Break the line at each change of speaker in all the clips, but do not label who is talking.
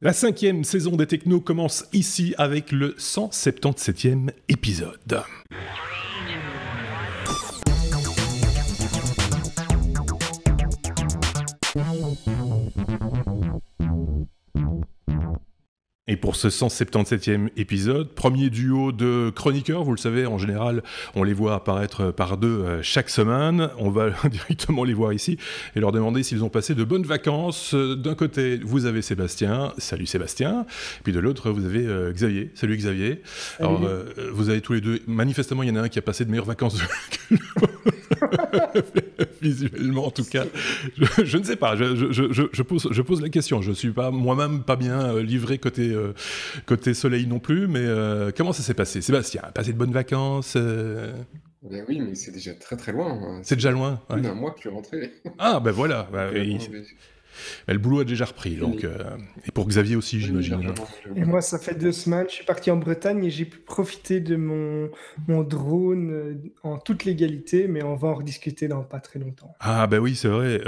La 5e saison des Technos commence ici avec le 177e épisode. Et pour ce 177e épisode, premier duo de chroniqueurs, vous le savez, en général, on les voit apparaître par deux chaque semaine. On va directement les voir ici et leur demander s'ils ont passé de bonnes vacances. D'un côté, vous avez Sébastien. Salut Sébastien. Et puis de l'autre, vous avez Xavier. Salut Xavier.
Salut.
Alors, vous avez tous les deux... Manifestement, il y en a un qui a passé de meilleures vacances que l'autre. Visuellement, en tout cas. Je ne sais pas. Je pose la question. Je ne suis pas moi-même pas bien livré côté soleil non plus, mais comment ça s'est passé? Sébastien, passé de bonnes vacances
Ben oui, mais c'est déjà très très loin, hein.
C'est déjà loin,
plus
ouais.
d'un mois que je suis rentré.
Ah, ben voilà. Bah,
Donc,
oui.
bon, mais
Le boulot a déjà repris,
fini.
donc, et pour Xavier aussi,
Oui,
j'imagine.
largement.
Et moi, ça fait 2 semaines, je suis parti en Bretagne et j'ai pu profiter de mon drone en toute légalité, mais on va en rediscuter dans pas très longtemps.
Ah bah oui, c'est vrai,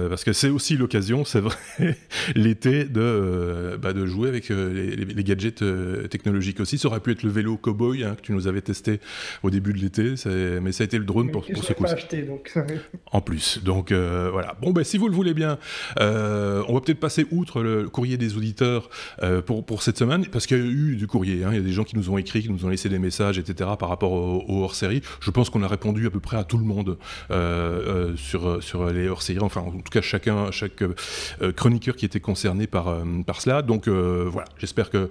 parce que c'est aussi l'occasion, c'est vrai, l'été de jouer avec les gadgets technologiques aussi. Ça aurait pu être le vélo Cowboy que tu nous avais testé au début de l'été, mais ça a été le drone pour
Que je
ce
n'ai
coup-ci.
pas acheté, donc
En plus, donc voilà. Bon, ben si vous le voulez bien, on va peut-être passer outre le courrier des auditeurs pour cette semaine, parce qu'il y a eu du courrier. Il y a des gens qui nous ont écrit, qui nous ont laissé des messages, etc. par rapport au hors-série. Je pense qu'on a répondu à peu près à tout le monde sur les hors-séries. Enfin, en tout cas, chaque chroniqueur qui était concerné par cela. Donc voilà, j'espère que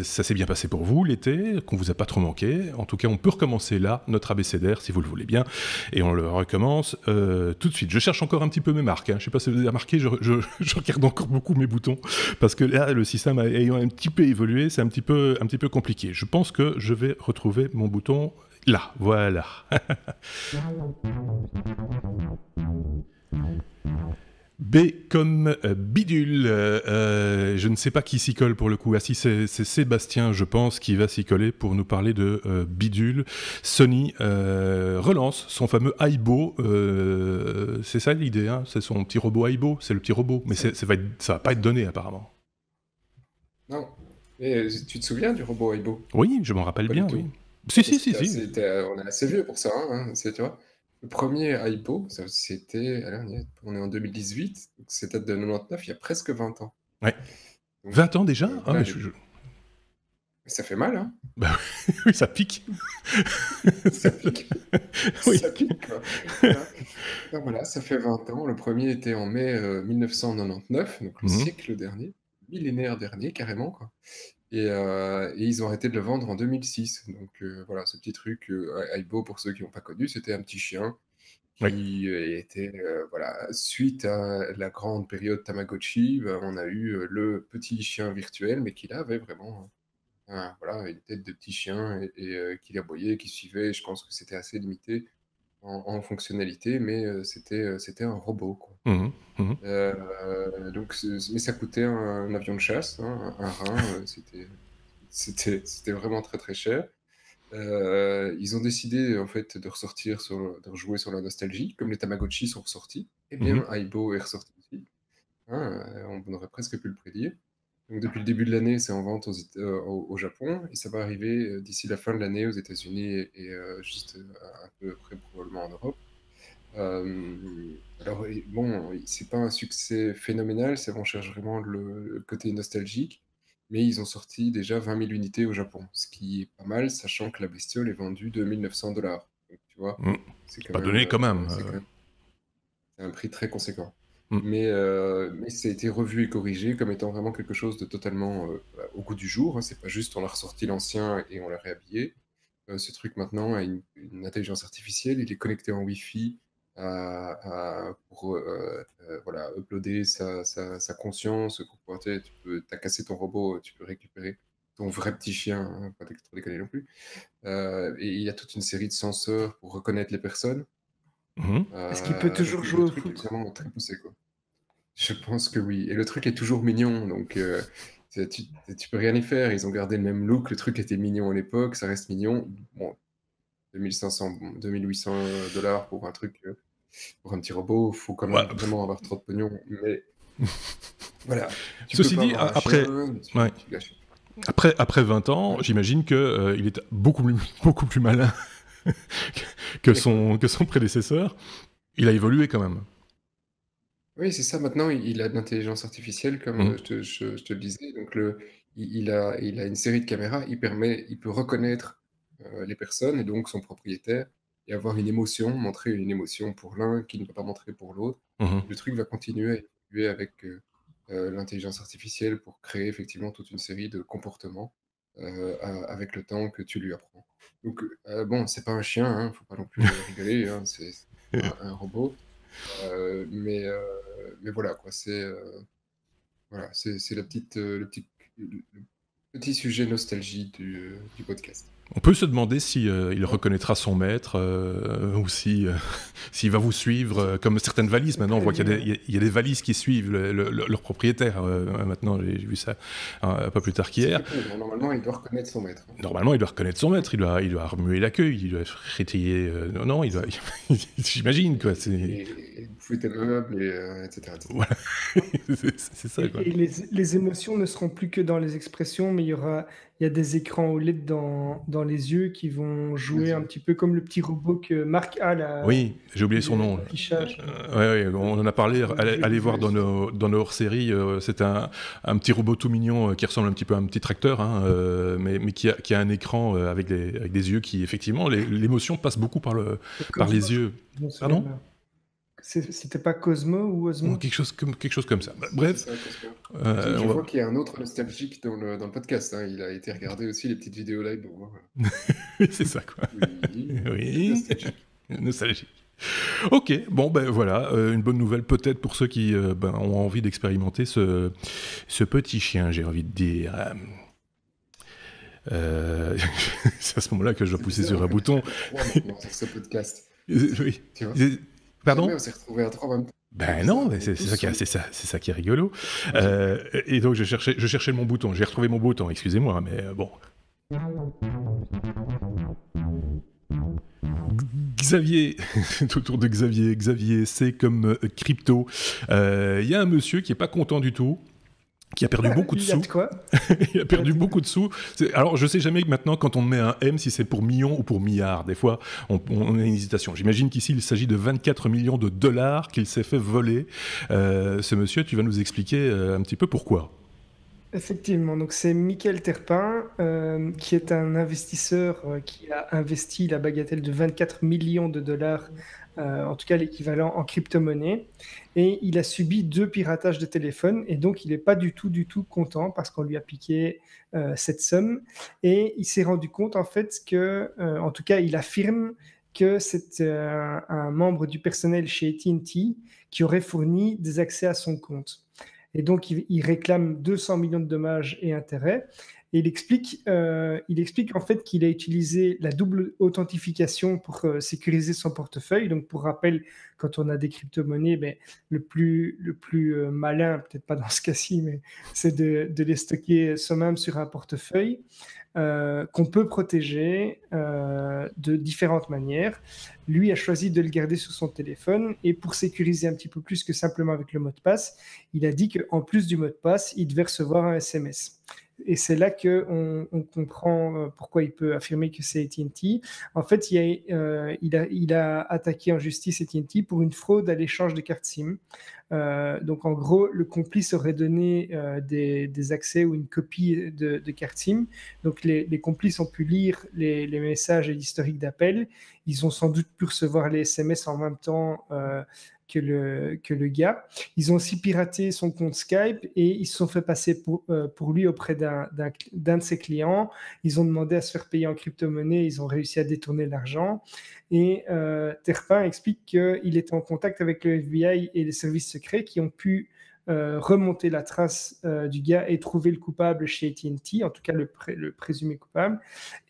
ça s'est bien passé pour vous l'été, qu'on vous a pas trop manqué. En tout cas, on peut recommencer là notre abécédaire, si vous le voulez bien. Et on le recommence tout de suite. Je cherche encore un petit peu mes marques. Je ne sais pas si vous avez remarqué, je regarde encore beaucoup mes boutons. Parce que là, le système ayant un petit peu évolué, c'est un petit peu compliqué. Je pense que je vais retrouver mon bouton là. Voilà. B comme bidule. Je ne sais pas qui s'y colle pour le coup. Ah si, c'est Sébastien, je pense, qui va s'y coller pour nous parler de bidule. Sony relance son fameux Aibo. C'est ça l'idée, hein, c'est son petit robot Aibo. C'est le petit robot, mais ça va pas être donné apparemment.
Non. Et tu te souviens du robot Aibo?
Oui, je m'en rappelle
Pas
bien,
du tout.
oui. Si.
On est assez vieux pour ça, hein, tu vois. Le premier Aibo, c'était... Alors, on est en 2018, donc c'est date de 99, il y a presque 20 ans.
Ouais.
Donc,
20 ans déjà
voilà,
mais
ça fait mal, hein.
Bah oui, ça pique.
Ça pique.
Oui.
Ça pique, quoi. Voilà. Donc voilà, ça fait 20 ans. Le premier était en mai 1999, donc le siècle dernier, millénaire dernier, carrément, quoi. Et ils ont arrêté de le vendre en 2006. Donc voilà, ce petit truc, Aibo, pour ceux qui n'ont pas connu, c'était un petit chien qui était, voilà, suite à la grande période Tamagotchi, on a eu le petit chien virtuel, mais qui là avait vraiment voilà, une tête de petit chien et qui aboyait, qui suivait. Je pense que c'était assez limité en fonctionnalité, mais c'était un robot, quoi. Donc, mais ça coûtait un avion de chasse, hein, un rein, c'était vraiment très très cher. Ils ont décidé en fait de rejouer sur la nostalgie, comme les Tamagotchi sont ressortis. Eh bien, Aibo est ressorti aussi. On aurait presque pu le prédire. Donc depuis le début de l'année, c'est en vente au Japon et ça va arriver d'ici la fin de l'année aux États-Unis et juste un peu après probablement en Europe. Alors bon, c'est pas un succès phénoménal, on cherche vraiment le côté nostalgique, mais ils ont sorti déjà 20 000 unités au Japon, ce qui est pas mal, sachant que la bestiole est vendue 2 900 $. Donc tu vois, c'est quand
Pas
même,
donné quand même.
c'est un prix très conséquent.
Mm.
Mais ça a été revu et corrigé comme étant vraiment quelque chose de totalement au goût du jour, hein. C'est pas juste on a ressorti l'ancien et on l'a réhabillé. Ce truc maintenant a une intelligence artificielle, il est connecté en Wi-Fi pour voilà, uploader sa conscience. T'as cassé ton robot, tu peux récupérer ton vrai petit chien, hein, pas trop déconner non plus. Et il y a toute une série de senseurs pour reconnaître les personnes.
Est-ce qu'il peut toujours
Donc
jouer
le
au
truc est
foot?
vraiment très poussé, quoi. Je pense que oui. Et le truc est toujours mignon, donc tu peux rien y faire. Ils ont gardé le même look, le truc était mignon à l'époque, ça reste mignon. Bon, 2500, 2800 $ pour un truc, pour un petit robot, faut quand
Ouais.
même vraiment avoir trop de pognon. Mais Voilà. Tu peux
Ceci
pas
dit,
avoir un
après,
chien,
ouais,
tu lâches.
après 20 ans, j'imagine que il est beaucoup plus malin
D'accord.
que son prédécesseur. Il a évolué quand même.
Oui, c'est ça. Maintenant, il a de l'intelligence artificielle, comme
Mhm,
je te le disais. Donc, il a une série de caméras. Il peut reconnaître les personnes et donc son propriétaire et avoir une émotion, montrer une émotion pour l'un qu'il ne peut pas montrer pour l'autre.
mhm.
Le truc va continuer à évoluer avec l'intelligence artificielle pour créer effectivement toute une série de comportements avec le temps que tu lui apprends. Donc, bon, c'est pas un chien, hein, faut pas non plus rigoler, hein, c'est un robot. Mais voilà quoi, c'est le petit sujet nostalgie du podcast.
On peut se demander si il reconnaîtra son maître ou si s'il va vous suivre comme certaines valises.
C'est
Maintenant, on voit qu'il y a
prévu,
il y a des valises qui suivent leur propriétaire. Maintenant, j'ai vu ça pas plus tard
C'est
qu'hier.
prévu, hein. Normalement, il doit reconnaître son maître, hein.
Normalement, il doit reconnaître son maître. Il doit remuer la queue. Il doit frétiller. Non, il doit. J'imagine quoi.
Et bouffer tes meubles, etc., etc.
Voilà. C'est ça quoi.
Et les émotions ne seront plus que dans les expressions, mais il y a des écrans OLED dans les yeux qui vont
Bien
jouer un
sûr.
petit peu comme le petit robot que Marc a, là,
Oui, j'ai oublié son nom.
l'affichage.
Ouais, ouais, on en a parlé. Allez voir
Oui,
dans nos hors-séries. C'est un petit robot tout mignon qui ressemble un petit peu à un petit tracteur, hein, mais qui a un écran avec des yeux qui, effectivement, l'émotion passe beaucoup par
Cosmo,
les yeux.
je me souviens
Pardon?
là. C'était pas Cosmo ou
Ou
Osmo?
quelque chose comme ça.
c'est
Bref,
ça, Cosmo. Je
on va...
vois qu'il y a un autre nostalgique dans le podcast, hein. Il a été regardé aussi les petites vidéos live pour voir.
c'est ça, quoi.
Oui, c'est
Oui,
nostalgique.
nostalgie. Ok, bon, ben voilà, une bonne nouvelle peut-être pour ceux qui ont envie d'expérimenter ce petit chien, j'ai envie de dire. C'est à ce moment-là que je dois
C'est
pousser
bizarre,
sur
on
un
fait
bouton.
presque 3 maintenant sur ce podcast.
Oui.
Tu vois?
Pardon?
Jamais on s'est retrouvés à 3 en même temps. C'est
Ben non,
bizarre,
mais
on est tous sur le-
c'est ça qui est rigolo.
Moi, j'aime bien.
Et donc je cherchais mon bouton. J'ai retrouvé mon bouton, excusez-moi, mais bon. Xavier, tout autour de Xavier. Xavier, c'est comme crypto. Il y a un monsieur qui est pas content du tout, qui a perdu beaucoup de
Il y a
sous.
de quoi?
Il a perdu beaucoup de sous. Alors, je sais jamais que maintenant, quand on met un M, si c'est pour millions ou pour milliards. Des fois, on a une hésitation. J'imagine qu'ici, il s'agit de 24 millions de dollars qu'il s'est fait voler. Ce monsieur, tu vas nous expliquer un petit peu pourquoi.
Effectivement, donc c'est Michael Terpin, qui est un investisseur qui a investi la bagatelle de 24 millions de dollars, en tout cas l'équivalent en crypto-monnaie, et il a subi 2 piratages de téléphone, et donc il n'est pas du tout content parce qu'on lui a piqué cette somme, et il s'est rendu compte en fait que, en tout cas il affirme que c'est un membre du personnel chez AT&T qui aurait fourni des accès à son compte. Et donc, il réclame 200 millions de dommages et intérêts. Et il explique en fait qu'il a utilisé la double authentification pour sécuriser son portefeuille. Donc, pour rappel, quand on a des crypto-monnaies, ben, le plus malin, peut-être pas dans ce cas-ci, mais c'est de les stocker soi-même sur un portefeuille qu'on peut protéger de différentes manières. Lui a choisi de le garder sur son téléphone et pour sécuriser un petit peu plus que simplement avec le mot de passe, il a dit qu'en plus du mot de passe, il devait recevoir un SMS. Et c'est là qu'on comprend pourquoi il peut affirmer que c'est AT&T. En fait, il a attaqué en justice AT&T pour une fraude à l'échange de cartes SIM. Donc, en gros, le complice aurait donné des accès ou une copie de carte SIM. Donc, les complices ont pu lire les messages et l'historique d'appel. Ils ont sans doute pu recevoir les SMS en même temps que le gars. Ils ont aussi piraté son compte Skype et ils se sont fait passer pour lui auprès d'un de ses clients. Ils ont demandé à se faire payer en crypto-monnaie. Ils ont réussi à détourner l'argent. Et Terpin explique qu'il était en contact avec le FBI et les services secrets qui ont pu remonter la trace du gars et trouver le coupable chez AT&T, en tout cas le présumé coupable.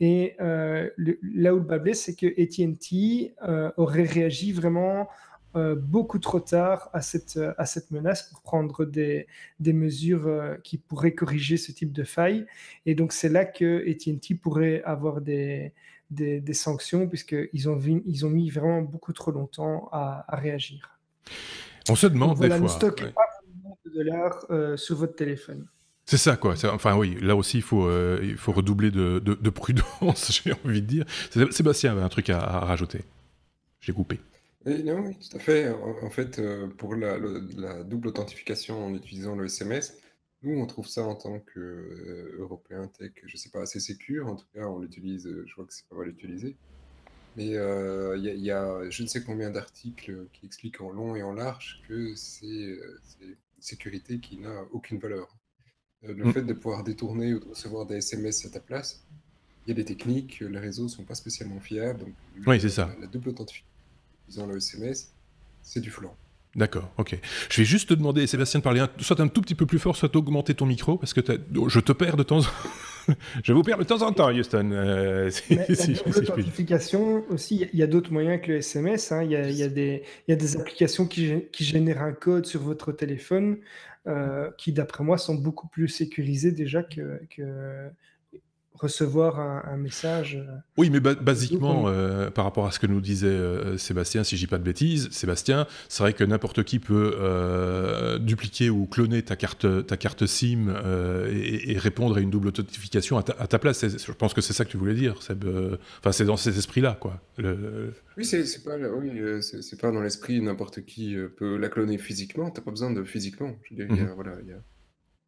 Et là où le bas blesse, c'est que AT&T aurait réagi vraiment beaucoup trop tard à cette menace pour prendre des mesures qui pourraient corriger ce type de faille. Et donc, c'est là que AT&T pourrait avoir des sanctions, puisqu'ils ont mis vraiment beaucoup trop longtemps à réagir.
On se
Donc
demande des
voilà, ne
fois.
stockez
Ouais.
pas vraiment $2 sur votre téléphone.
C'est ça, quoi. Enfin, oui, là aussi, il faut redoubler de prudence, j'ai envie de dire. Sébastien avait un truc à rajouter. J'ai coupé.
Non, oui, tout à fait. En fait, pour la double authentification en utilisant le SMS, nous, on trouve ça en tant qu'Européens tech, je sais pas, assez sécure. En tout cas, on l'utilise, je vois que c'est pas mal utilisé. Mais il y a je ne sais combien d'articles qui expliquent en long et en large que c'est une sécurité qui n'a aucune valeur. Le fait de pouvoir détourner ou de recevoir des SMS à ta place, il y a des techniques, les réseaux sont pas spécialement fiables, donc
Oui, c'est ça.
la double authentification utilisant le SMS, c'est du flan.
D'accord, ok. Je vais juste te demander, Sébastien, de parler soit un tout petit peu plus fort, soit d'augmenter ton micro, parce que je te perds de temps en temps. Je vous perds de temps en temps, Houston.
La double authentification aussi, il y a d'autres moyens que le SMS. Hein. Il y a des applications qui génèrent un code sur votre téléphone qui, d'après moi, sont beaucoup plus sécurisées déjà que recevoir un message.
Oui, mais basiquement, par rapport à ce que nous disait Sébastien, si je dis pas de bêtises, Sébastien, c'est vrai que n'importe qui peut dupliquer ou cloner ta carte SIM et répondre à une double authentification à ta place. Je pense que c'est ça que tu voulais dire, Seb. Enfin, c'est dans cet esprit-là, quoi.
Oui, c'est pas dans l'esprit, n'importe qui peut la cloner physiquement. T'as pas besoin de physiquement. Je veux dire, voilà, il y a...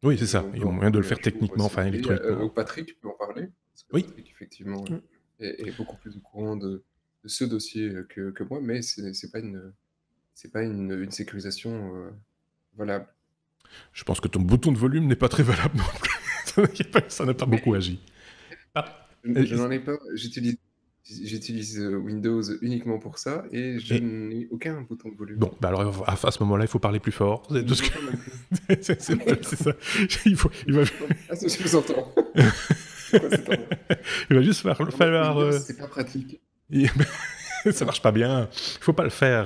Oui, c'est ça. Il y a moyen de le faire techniquement, enfin électroniquement.
Patrick peut en parler. Parce que
oui.
Patrick, effectivement, est beaucoup plus au courant de ce dossier que moi, mais c'est pas une sécurisation valable.
Je pense que ton bouton de volume n'est pas très valable non plus. Ça n'a pas beaucoup agi.
Je n'en ai pas. J'utilise Windows uniquement pour ça et je n'ai aucun bouton de volume.
Bon, bah alors à ce moment-là, il faut parler plus fort. C'est tout ce que... c'est ça. Il va...
Ah, je vous entends.
Il va juste falloir...
C'est pas pratique.
Ça marche pas bien. Il faut pas le faire.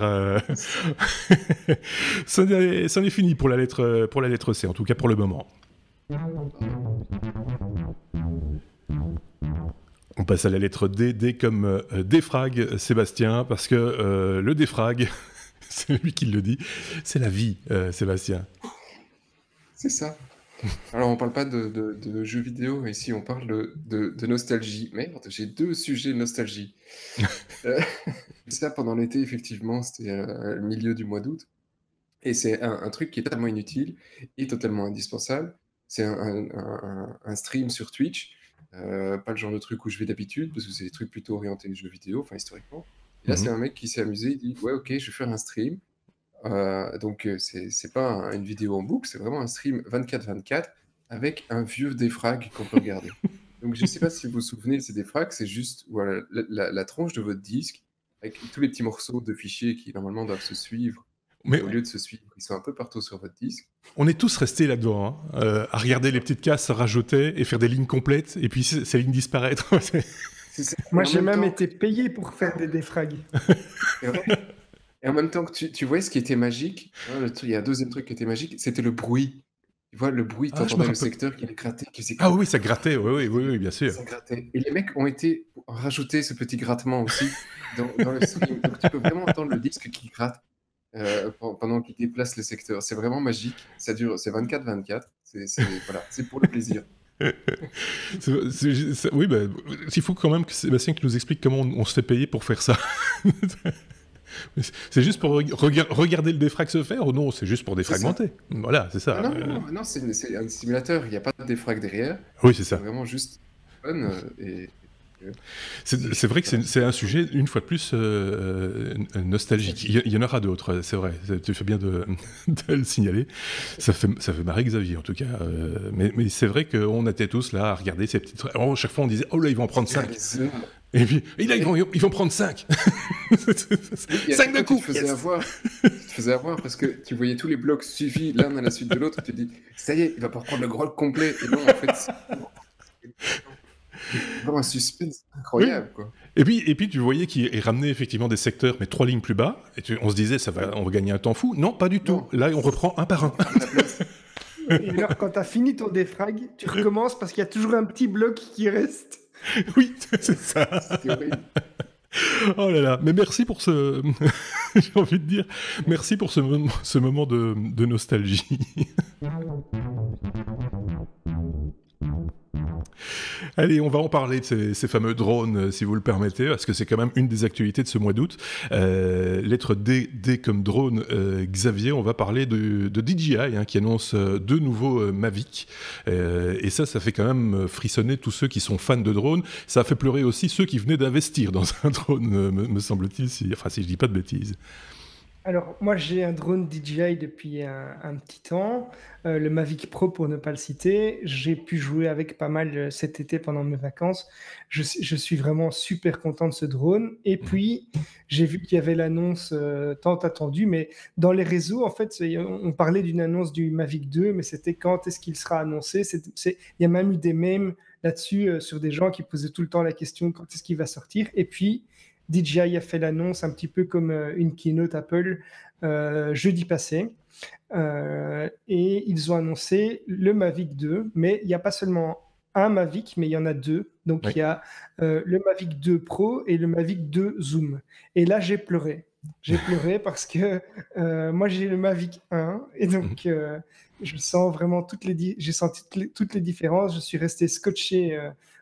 Ça en est fini pour la lettre C, en tout cas pour le moment. On passe à la lettre D, D comme défrag, Sébastien, parce que le défrag, c'est lui qui le dit, c'est la vie, Sébastien.
C'est ça. Alors, on parle pas de jeux vidéo, ici on parle de nostalgie. Merde, j'ai 2 sujets de nostalgie. Ça, pendant l'été, effectivement, c'était le milieu du mois d'août. Et c'est un truc qui est totalement inutile et totalement indispensable. C'est un stream sur Twitch. Pas le genre de truc où je vais d'habitude, parce que c'est des trucs plutôt orientés jeux vidéo, enfin historiquement. Et là, c'est un mec qui s'est amusé, il dit « Ouais, ok, je vais faire un stream. » Donc, c'est pas une vidéo en boucle, c'est vraiment un stream 24/24 avec un vieux défrag qu'on peut regarder. Donc, je sais pas si vous vous souvenez de ces défrags, c'est juste voilà, la tronche de votre disque avec tous les petits morceaux de fichiers qui, normalement, doivent se suivre. Mais au lieu de se suivre, ils sont un peu partout sur votre disque.
On est tous restés là-dedans, hein, à regarder les petites cases se rajouter et faire des lignes complètes, et puis ces lignes disparaître.
Moi, j'ai même été payé pour faire des défrags.
Et en même temps que tu vois ce qui était magique, hein, il y a un deuxième truc qui était magique, c'était le bruit. Tu vois, le bruit, t'entendais le secteur qui grattait.
Ah oui, ça grattait, oui, bien sûr.
Ça grattait. Et les mecs ont été rajouter ce petit grattement aussi dans le stream. Donc tu peux vraiment entendre le disque qui gratte. Pendant qu'il déplace les secteurs. C'est vraiment magique. Ça dure, c'est 24/24. Voilà, c'est pour le plaisir.
Oui, bah, il faut quand même que Sébastien nous explique comment on se fait payer pour faire ça. C'est juste pour regarder le défrag se faire ou non? C'est juste pour défragmenter. Voilà, c'est ça.
Non, c'est un simulateur. Il n'y a pas de défrag derrière.
Oui, c'est ça.
C'est vraiment juste fun et...
C'est vrai que c'est un sujet, une fois de plus, nostalgique. Il y en aura d'autres, c'est vrai. Tu fais bien de le signaler. Ça fait marrer Xavier, en tout cas. Mais c'est vrai qu'on était tous là à regarder ces petites... Oh, chaque fois, on disait « Oh là, ils vont en prendre 5 !» Et puis, là, ils vont prendre 5 5 d'un coup.
Tu te faisais avoir parce que tu voyais tous les blocs suivis l'un à la suite de l'autre. Tu te dis « Ça y est, il va pas reprendre le grog complet. » Et non, en fait... Vraiment un suspense incroyable, quoi.
Et puis tu voyais qu'il ramenait effectivement des secteurs, mais 3 lignes plus bas, et on se disait on va gagner un temps fou. Non, pas du tout. Là, on reprend un par un.
Et alors, quand tu as fini ton défrag, tu recommences parce qu'il y a toujours un petit bloc qui reste.
Oui, c'est ça.
C'est horrible.
Oh là là, mais merci pour ce J'ai envie de dire merci pour ce moment de nostalgie. Allez, on va en parler de ces fameux drones, si vous le permettez, parce que c'est quand même une des actualités de ce mois d'août. Lettre D comme drone, Xavier, on va parler de DJI, qui annonce deux nouveaux Mavic. Et ça fait quand même frissonner tous ceux qui sont fans de drones. Ça a fait pleurer aussi ceux qui venaient d'investir dans un drone, me semble-t-il, si je dis pas de bêtises.
Alors, moi, j'ai un drone DJI depuis un petit temps, le Mavic Pro pour ne pas le citer. J'ai pu jouer avec pas mal cet été pendant mes vacances. Je suis vraiment super content de ce drone. Et puis, j'ai vu qu'il y avait l'annonce tant attendue, mais dans les réseaux, en fait, on parlait d'une annonce du Mavic 2, mais c'était quand est-ce qu'il sera annoncé. Il y a même eu des mèmes là-dessus sur des gens qui posaient tout le temps la question quand est-ce qu'il va sortir. Et puis, DJI a fait l'annonce un petit peu comme une keynote Apple jeudi passé. Et ils ont annoncé le Mavic 2, mais il n'y a pas seulement un Mavic, mais il y en a deux. Donc, il y a le Mavic 2 Pro et le Mavic 2 Zoom. Et là, j'ai pleuré. J'ai pleuré parce que moi, j'ai le Mavic 1 et donc je sens vraiment j'ai senti toutes les différences. Je suis resté scotché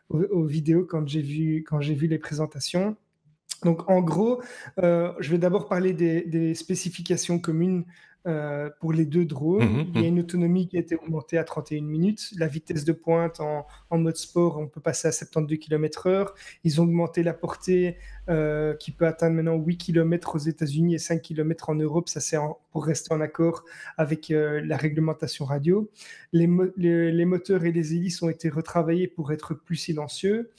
aux vidéos quand j'ai vu les présentations. Donc, en gros, je vais d'abord parler des spécifications communes pour les deux drones. Il y a une autonomie qui a été augmentée à 31 minutes. La vitesse de pointe en mode sport, on peut passer à 72 km/h. Ils ont augmenté la portée qui peut atteindre maintenant 8 km aux États-Unis et 5 km en Europe. Ça, c'est pour rester en accord avec la réglementation radio. Les moteurs et les hélices ont été retravaillés pour être plus silencieux.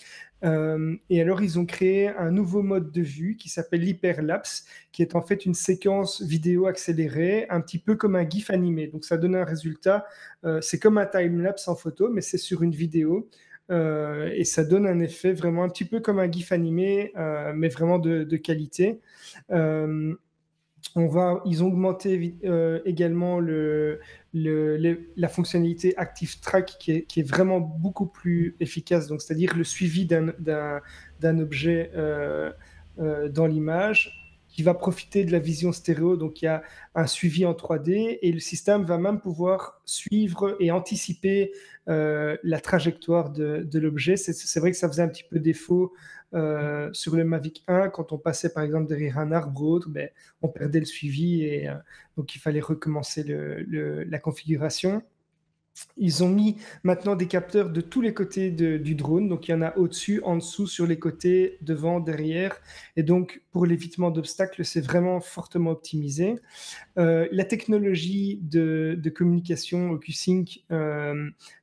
Et alors, ils ont créé un nouveau mode de vue qui s'appelle l'hyperlapse, qui est en fait une séquence vidéo accélérée, un petit peu comme un GIF animé. Donc, ça donne un résultat. C'est comme un timelapse en photo, mais c'est sur une vidéo. Et ça donne un effet vraiment un petit peu comme un GIF animé, mais vraiment de qualité. Ils ont augmenté également la fonctionnalité Active Track qui est vraiment beaucoup plus efficace, donc c'est-à-dire le suivi d'un objet dans l'image qui va profiter de la vision stéréo. Donc il y a un suivi en 3D et le système va même pouvoir suivre et anticiper la trajectoire de l'objet. C'est vrai que ça faisait un petit peu défaut sur le Mavic 1, quand on passait par exemple derrière un arbre ou autre, on perdait le suivi et donc il fallait recommencer la configuration. Ils ont mis maintenant des capteurs de tous les côtés du drone, donc il y en a au-dessus, en dessous, sur les côtés, devant, derrière, et donc pour l'évitement d'obstacles, c'est vraiment fortement optimisé. La technologie de communication OcuSync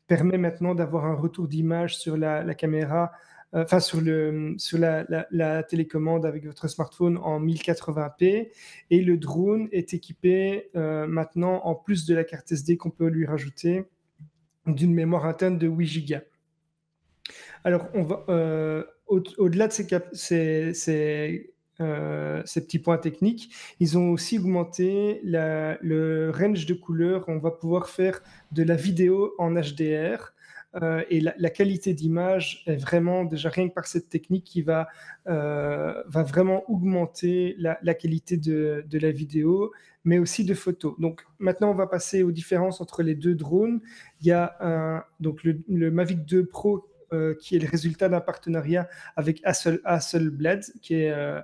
permet maintenant d'avoir un retour d'image sur la caméra, sur la télécommande avec votre smartphone en 1080p, et le drone est équipé maintenant, en plus de la carte SD qu'on peut lui rajouter, d'une mémoire interne de 8 Go. Alors, on va au-delà de ces petits points techniques, ils ont aussi augmenté le range de couleurs. On va pouvoir faire de la vidéo en HDR. Et la qualité d'image est vraiment, déjà rien que par cette technique, qui va vraiment augmenter la qualité de la vidéo, mais aussi de photos. Donc maintenant, on va passer aux différences entre les deux drones. Il y a donc le Mavic 2 Pro qui est le résultat d'un partenariat avec Hasselblad, qui est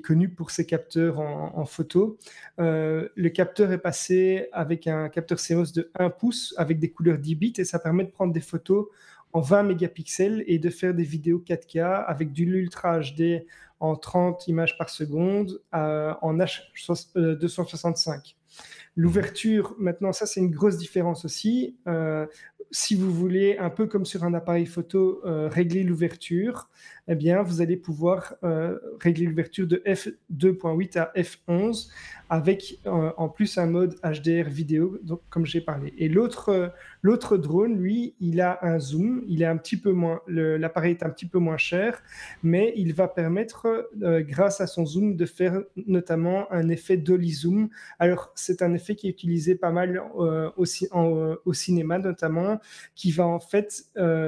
connu pour ses capteurs en photo. Le capteur est passé avec un capteur CMOS de 1 pouce avec des couleurs 10 bits, et ça permet de prendre des photos en 20 mégapixels et de faire des vidéos 4K avec de l'Ultra HD en 30 images par seconde en H265. L'ouverture, maintenant, ça c'est une grosse différence aussi. Si vous voulez, un peu comme sur un appareil photo, régler l'ouverture, eh bien, vous allez pouvoir régler l'ouverture de f2.8 à f11 avec en plus un mode HDR vidéo, donc, comme j'ai parlé. Et l'autre drone, lui, il a un zoom, il est un petit peu moins, l'appareil est un petit peu moins cher, mais il va permettre, grâce à son zoom, de faire notamment un effet dolly zoom. Alors, c'est un effet qui est utilisé pas mal au cinéma notamment, qui va en fait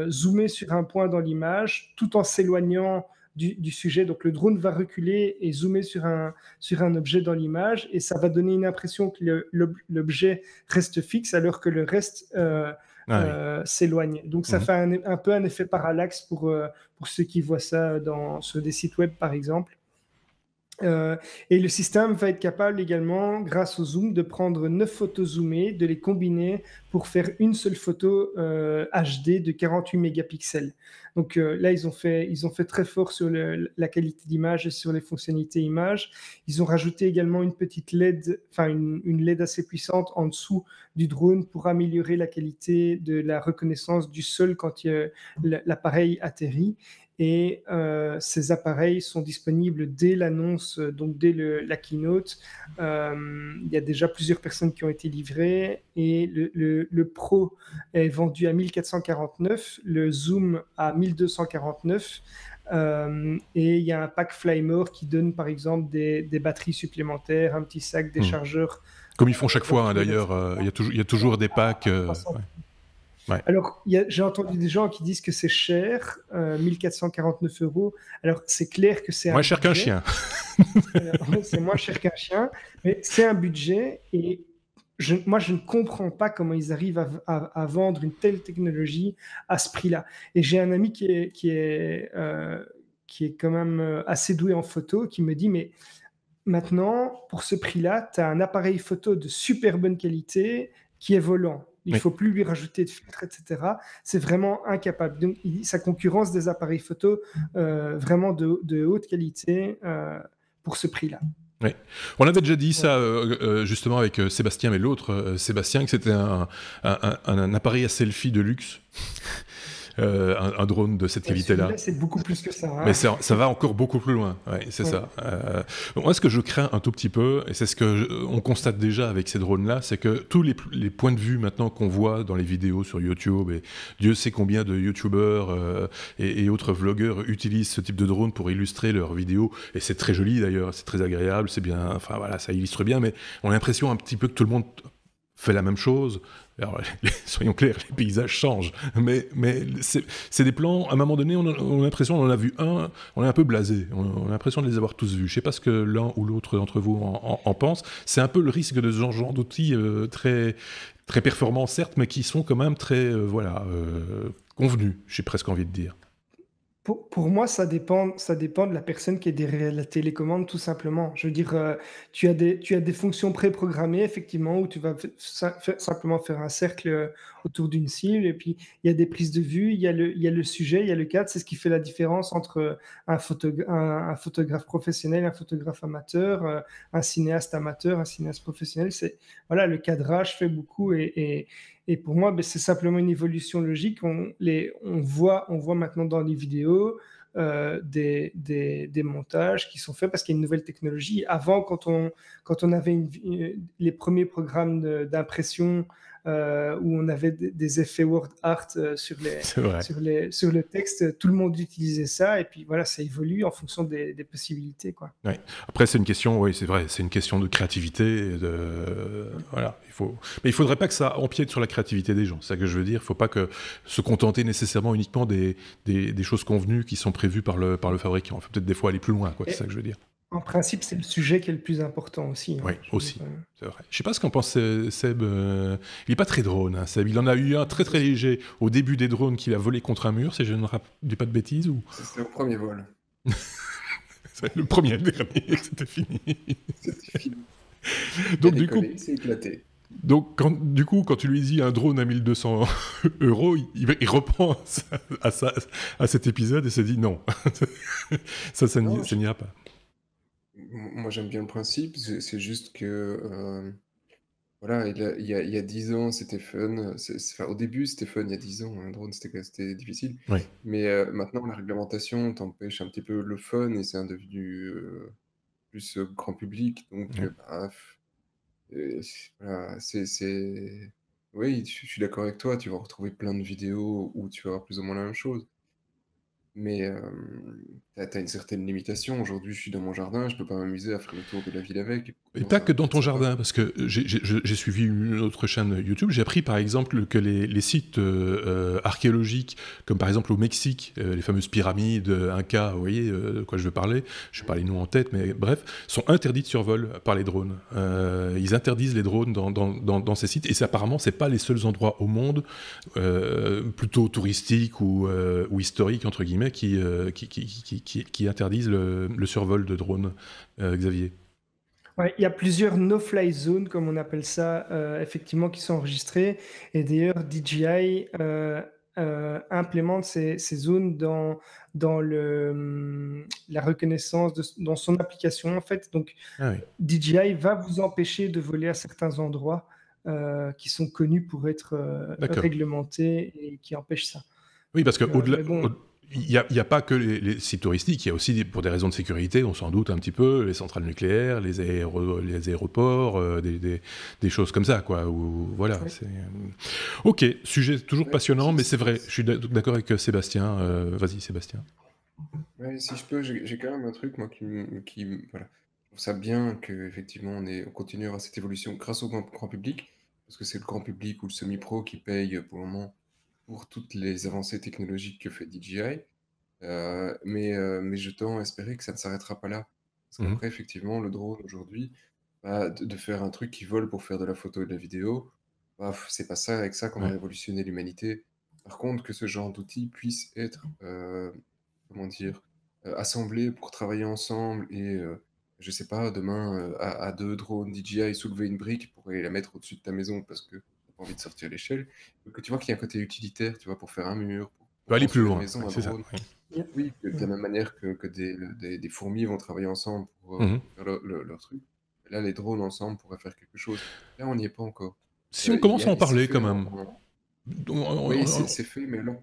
zoomer sur un point dans l'image tout en s'éloignant du sujet. Donc le drone va reculer et zoomer sur un objet dans l'image, et ça va donner une impression que l'objet reste fixe alors que le reste
Ah oui.
s'éloigne. Donc ça
Mhm.
fait un peu un effet parallaxe pour ceux qui voient ça sur des sites web, par exemple. Et le système va être capable également, grâce au zoom, de prendre 9 photos zoomées, de les combiner pour faire une seule photo HD de 48 mégapixels. Donc là, ils ont fait très fort sur la qualité d'image et sur les fonctionnalités image. Ils ont rajouté également une petite LED, enfin une LED assez puissante en dessous du drone pour améliorer la qualité de la reconnaissance du sol quand l'appareil atterrit. Et ces appareils sont disponibles dès l'annonce, donc dès la keynote. Il y a déjà plusieurs personnes qui ont été livrées, et le Pro est vendu à 1449, le Zoom à 1249. Et il y a un pack Flymore qui donne par exemple des batteries supplémentaires, un petit sac, des chargeurs.
Comme ils font chaque fois, hein, d'ailleurs, il y a toujours des packs. Ouais. Ouais.
Alors, j'ai entendu des gens qui disent que c'est cher, 1449 €. Alors, c'est clair que c'est
Moins
un
cher qu'un
budget.
chien.
C'est moins cher qu'un chien, mais c'est un budget, et moi, je ne comprends pas comment ils arrivent à vendre une telle technologie à ce prix-là. Et j'ai un ami qui est quand même assez doué en photo, qui me dit, mais maintenant, pour ce prix-là, tu as un appareil photo de super bonne qualité qui est volant. Il ne faut plus lui rajouter de filtres, etc. C'est vraiment incapable. Donc, ça concurrence des appareils photo vraiment de haute qualité pour ce prix-là.
Oui. On avait déjà dit ça justement avec Sébastien, mais l'autre Sébastien, que c'était un appareil à selfie de luxe. Un drone de cette qualité-là.
C'est beaucoup plus que ça. Hein.
Mais ça va encore beaucoup plus loin. Ouais, c'est ça. Moi, ce que je crains un tout petit peu, et c'est ce qu'on constate déjà avec ces drones-là, c'est que tous les points de vue maintenant qu'on voit dans les vidéos sur YouTube, et Dieu sait combien de YouTubeurs et autres vlogueurs utilisent ce type de drone pour illustrer leurs vidéos, et c'est très joli d'ailleurs, c'est très agréable, c'est bien, enfin voilà, ça illustre bien, mais on a l'impression un petit peu que tout le monde fait la même chose. Alors, soyons clairs, les paysages changent, mais c'est des plans, à un moment donné, on a l'impression, on en a vu un, on est un peu blasé, on a l'impression de les avoir tous vus. Je ne sais pas ce que l'un ou l'autre d'entre vous en pense. C'est un peu le risque de ce genre d'outils très, très performants, certes, mais qui sont quand même très, convenus, j'ai presque envie de dire.
Pour moi, ça dépend de la personne qui est derrière la télécommande, tout simplement. Je veux dire, tu as des fonctions préprogrammées, effectivement, où tu vas simplement faire un cercle autour d'une cible, et puis il y a des prises de vue, il y a le sujet, il y a le cadre. C'est ce qui fait la différence entre un photographe professionnel, un photographe amateur, un cinéaste amateur, un cinéaste professionnel. Voilà, le cadrage fait beaucoup, et pour moi, c'est simplement une évolution logique. On voit maintenant dans les vidéos des montages qui sont faits parce qu'il y a une nouvelle technologie. Avant, quand on avait les premiers programmes d'impression où on avait des effets word art sur le texte, tout le monde utilisait ça, et puis voilà, ça évolue en fonction des possibilités, quoi.
Ouais. Après, c'est une question, oui, c'est vrai, c'est une question de créativité, voilà, mais il faudrait pas que ça empiète sur la créativité des gens, c'est ça que je veux dire. Il faut pas que se contenter nécessairement uniquement des choses convenues qui sont prévues par le fabricant. Il faut peut-être des fois aller plus loin, quoi, c'est ça que je veux dire.
En principe, c'est le sujet qui est le plus important aussi.
Oui, aussi, c'est vrai. Je sais pas ce qu'en pense Seb. Il est pas très drone, hein, Seb. Il en a eu un très très léger au début des drones qu'il a volé contre un mur, si je ne dis pas de bêtises.
C'était au premier vol.
C'est le premier et le dernier, c'était fini.
C'était fini.
Donc du coup,
c'est éclaté.
Donc, quand tu lui dis un drone à 1200 €, il repense à cet épisode et se dit non, ça n'ira pas.
Moi, j'aime bien le principe, c'est juste que, voilà, il y a 10 ans, c'était fun. Enfin, au début, c'était fun, il y a 10 ans, un drone, c'était difficile.
Oui.
Mais maintenant, la réglementation t'empêche un petit peu le fun, et c'est devenu plus grand public. Donc, voilà, oui, je suis d'accord avec toi, tu vas retrouver plein de vidéos où tu vas avoir plus ou moins la même chose. Mais tu as une certaine limitation. Aujourd'hui, je suis dans mon jardin, je peux pas m'amuser à faire le tour de la ville avec.
Et
Comment
pas que dans ton
ça va?
jardin, parce que j'ai suivi une autre chaîne YouTube, j'ai appris par exemple que les sites archéologiques, comme par exemple au Mexique, les fameuses pyramides Inca, vous voyez de quoi je veux parler, je n'ai pas les noms en tête, mais bref, sont interdits de survol par les drones. Ils interdisent les drones dans ces sites, et apparemment, c'est pas les seuls endroits au monde, plutôt touristiques ou historiques, entre guillemets, qui interdisent le survol de drones, Xavier.
Ouais, il y a plusieurs no-fly zones, comme on appelle ça, effectivement, qui sont enregistrées. Et d'ailleurs, DJI implémente ces zones dans la reconnaissance, dans son application, en fait. Donc,
Ah oui,
DJI va vous empêcher de voler à certains endroits qui sont connus pour être
d'accord.
réglementés et qui empêchent ça.
Oui, parce que
Mais bon,
il n'y a pas que les sites touristiques, il y a aussi, pour des raisons de sécurité, on s'en doute un petit peu, les centrales nucléaires, les aéroports, des choses comme ça, quoi. Voilà.
oui.
Ok, sujet toujours
Ouais,
passionnant, mais c'est vrai, je suis d'accord avec Sébastien. Vas-y, Sébastien.
ouais, si je peux, j'ai quand même un truc, moi, voilà. Je trouve ça bien qu'effectivement, on continue à avoir cette évolution grâce au grand public, parce que c'est le grand public ou le semi-pro qui paye pour le moment pour toutes les avancées technologiques que fait DJI. Mais je tends à espérer que ça ne s'arrêtera pas là. Parce
Mhm.
qu'après, effectivement, le drone aujourd'hui, bah, de faire un truc qui vole pour faire de la photo et de la vidéo, bah, c'est pas ça avec ça qu'on va
Ouais.
révolutionner l'humanité. Par contre, que ce genre d'outil puisse être, comment dire, assemblé pour travailler ensemble et je sais pas, demain, à 2 drones DJI soulever une brique pour aller la mettre au-dessus de ta maison parce que tu pas envie de sortir l'échelle. Que tu vois qu'il y a un côté utilitaire, tu vois, pour faire un mur,
On peut
pour
aller plus
construire une
loin,
maison,
ouais,
un
c'est ça.
drone.
Oui.
Yeah.
Oui, de la même manière que des fourmis vont travailler ensemble
Mhm.
pour faire leur truc. Là, les drones ensemble pourraient faire quelque chose. Là, on n'y est pas encore.
Si on commence à en
C'est
parler
fait
quand même.
oui, c'est fait, mais alors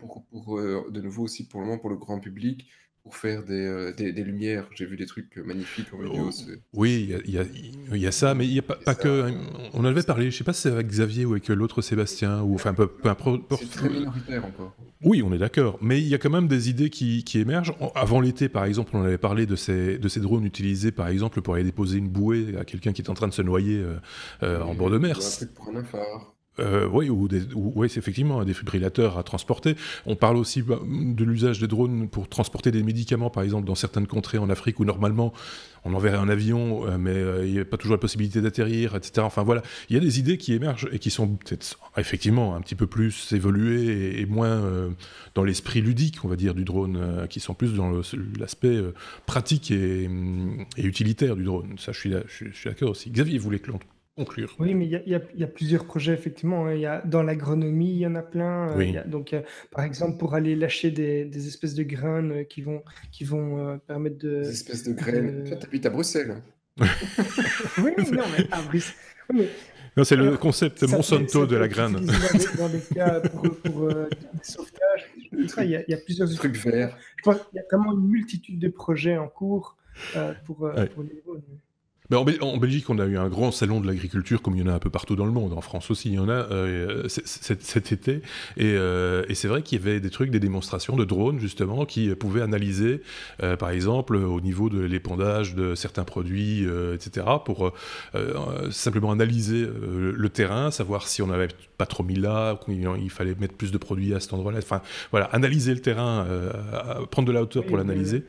de nouveau aussi pour le moment pour le grand public, pour faire des lumières. J'ai vu des trucs magnifiques en vidéo.
Oui, il y a ça, mais il n'y a
Et
pas que.
ça,
On en avait parlé, je sais pas si c'est avec Xavier ou avec l'autre Sébastien, ou enfin peu importe.
c'est très minoritaire encore.
Oui, on est d'accord, mais il y a quand même des idées qui émergent. Avant l'été, par exemple, on avait parlé de ces drones utilisés, par exemple, pour aller déposer une bouée à quelqu'un qui est en train de se noyer en bord de mer.
Ou un truc pour un phare.
Oui, oui, c'est effectivement un défibrillateur à transporter. On parle aussi de l'usage des drones pour transporter des médicaments, par exemple, dans certaines contrées en Afrique où normalement on enverrait un avion, mais il n'y a pas toujours la possibilité d'atterrir, etc. Enfin voilà, il y a des idées qui émergent et qui sont peut-être effectivement un petit peu plus évoluées et moins dans l'esprit ludique, on va dire, du drone, qui sont plus dans l'aspect pratique et utilitaire du drone. Ça, je suis d'accord aussi. Xavier voulait conclure.
Oui, mais il y a plusieurs projets, effectivement, hein. Dans l'agronomie, il y en a plein.
Oui.
Donc, par exemple, pour aller lâcher des espèces de graines qui vont permettre
Des espèces de graines. Toi, t'habites à Bruxelles.
Oui, non, mais oui, mais
Non, c'est le
alors,
concept
ça
Monsanto
peut
de la
être
graine.
utilisé dans des cas pour des sauvetages, des choses comme ça. Il y a plusieurs
Truc
utilisations.
vert.
Je pense qu'il y a vraiment une multitude de projets en cours
Ouais.
pour les drones.
Mais en Belgique, on a eu un grand salon de l'agriculture, comme il y en a un peu partout dans le monde. En France aussi, il y en a cet été. Et c'est vrai qu'il y avait des trucs, des démonstrations de drones, justement, qui pouvaient analyser, par exemple, au niveau de l'épandage de certains produits, etc., pour simplement analyser le terrain, savoir si on n'avait pas trop mis là, qu'il fallait mettre plus de produits à cet endroit-là. Enfin, voilà, analyser le terrain, prendre de la hauteur pour
Oui,
l'analyser.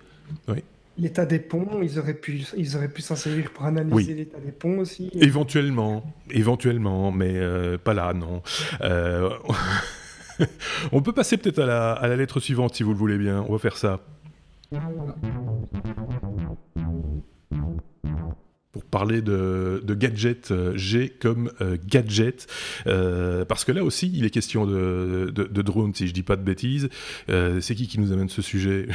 Oui.
l'état des ponts, ils auraient pu s'en servir pour analyser
Oui.
l'état des ponts aussi.
Éventuellement, mais pas là, non. Euh, on peut passer peut-être à la lettre suivante si vous le voulez bien. On va faire ça. Pour parler de gadget, G comme gadget, parce que là aussi il est question de drone, si je dis pas de bêtises. C'est qui nous amène ce sujet?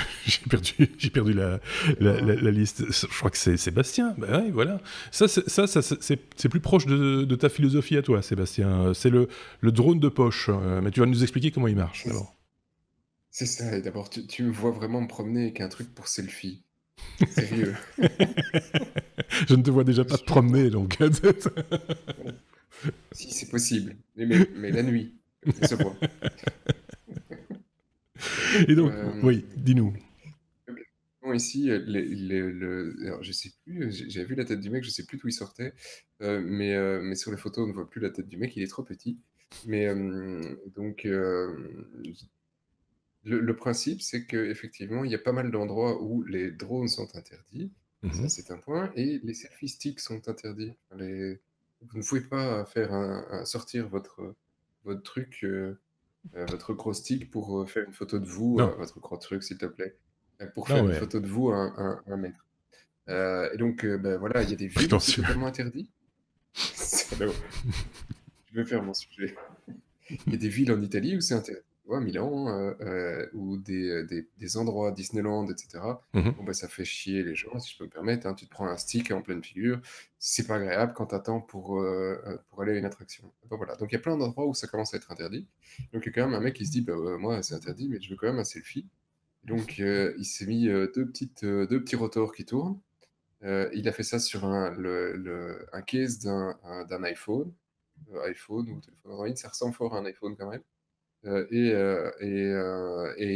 J'ai perdu la liste. Je crois que c'est Sébastien. Ben ouais, voilà. C'est plus proche de ta philosophie à toi, Sébastien. C'est le drone de poche. Mais tu vas nous expliquer comment il marche d'abord.
C'est ça. Et d'abord, tu me vois vraiment me promener avec un truc pour selfie. Sérieux.
Je ne te vois déjà pas te promener, donc.
Si, c'est possible. Mais la nuit, ça se voit.
Et donc,
Euh,
oui, dis-nous.
Bon, ici, alors, je sais plus plus, j'avais vu la tête du mec, je sais plus d'où il sortait, mais sur les photos, on ne voit plus la tête du mec, il est trop petit. Mais donc, le principe, c'est qu'effectivement, il y a pas mal d'endroits où les drones sont interdits, ça
Mhm.
c'est un point, et les selfie sticks sont interdits. Vous ne pouvez pas faire sortir votre truc, votre gros stick pour faire une photo de vous,
Non,
votre gros truc s'il te plaît, pour
non,
faire une
ouais.
photo de vous à 1 mètre. Et donc, ben voilà, il y a des villes où c'est
Attention.
totalement interdit. Salaud, je vais faire mon sujet. Il y a des villes en Italie où c'est interdit. Tu vois, Milan, ou des endroits, Disneyland, etc.
Mhm.
Bon, bah, ça fait chier les gens, si je peux me permettre, hein. Tu te prends un stick en pleine figure, c'est pas agréable quand tu attends pour aller à une attraction. Bon, voilà. Donc il y a plein d'endroits où ça commence à être interdit. Donc il y a quand même un mec qui se dit, bah, moi c'est interdit, mais je veux quand même un selfie. Donc il s'est mis deux petits rotors qui tournent. Il a fait ça sur un case d'un iPhone, iPhone ou téléphone Android, ça ressemble fort à un iPhone quand même. Et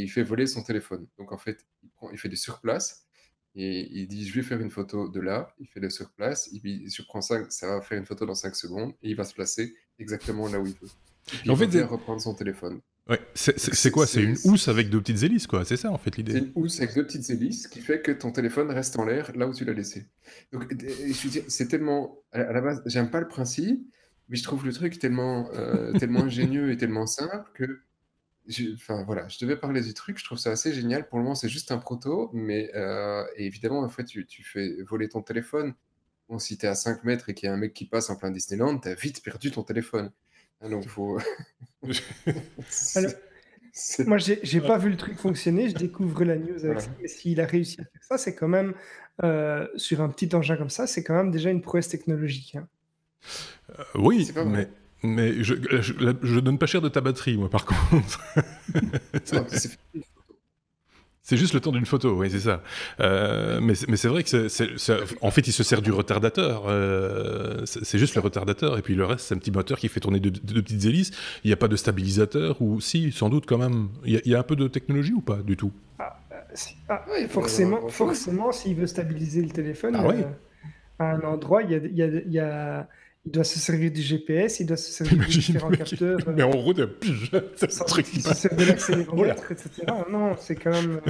il fait voler son téléphone. Donc en fait, il fait des surplaces et il dit je vais faire une photo de là. Il fait le surplace, je prends ça va faire une photo dans 5 secondes et il va se placer exactement là où il veut. Et puis il
En fait,
revient reprendre son téléphone.
ouais,
Donc
c'est quoi? C'est une housse avec deux petites hélices, quoi. C'est ça, en fait,
c'est
l'idée.
une housse avec deux petites hélices qui fait que ton téléphone reste en l'air là où tu l'as laissé. Donc je veux dire, c'est tellement à la base, j'aime pas le principe, mais je trouve le truc tellement ingénieux et tellement simple que enfin voilà, je devais parler du truc, je trouve ça assez génial. Pour le moment, c'est juste un proto, mais et évidemment, en fait, tu fais voler ton téléphone. Bon, si tu es à 5 mètres et qu'il y a un mec qui passe en plein Disneyland, tu as vite perdu ton téléphone. Hein, donc faut
Alors,
c'est
moi, j'ai pas vu le truc fonctionner, je découvre la news avec
voilà.
ça, mais s'il a réussi à faire ça, c'est quand même, sur un petit engin comme ça, c'est quand même déjà une prouesse technologique, hein.
Oui,
C'est pas vrai.
mais je donne pas cher de ta batterie, moi, par contre.
Non, c'est fait une photo.
C'est juste le temps d'une photo, oui, c'est ça.
Oui,
Mais c'est vrai que en fait, il se sert du retardateur. C'est juste le
ça.
retardateur, et puis le reste, c'est un petit moteur qui fait tourner deux petites hélices. Il n'y a pas de stabilisateur, ou si, sans doute quand même. Il y a un peu de technologie ou pas du tout?
Ouais, il faudrait avoir un
Forcément,
gros fond.
forcément, s'il veut stabiliser le téléphone,
Ah oui.
à un endroit, il doit se servir du GPS, il doit se servir de
T'imagines
différents
le mec qui
capteurs,
met en route, c'est
sans
le
doute
truc
qu'il
qui
se
passe.
sert de
Oh là.
l'accéléromètre, etc. Non, c'est quand même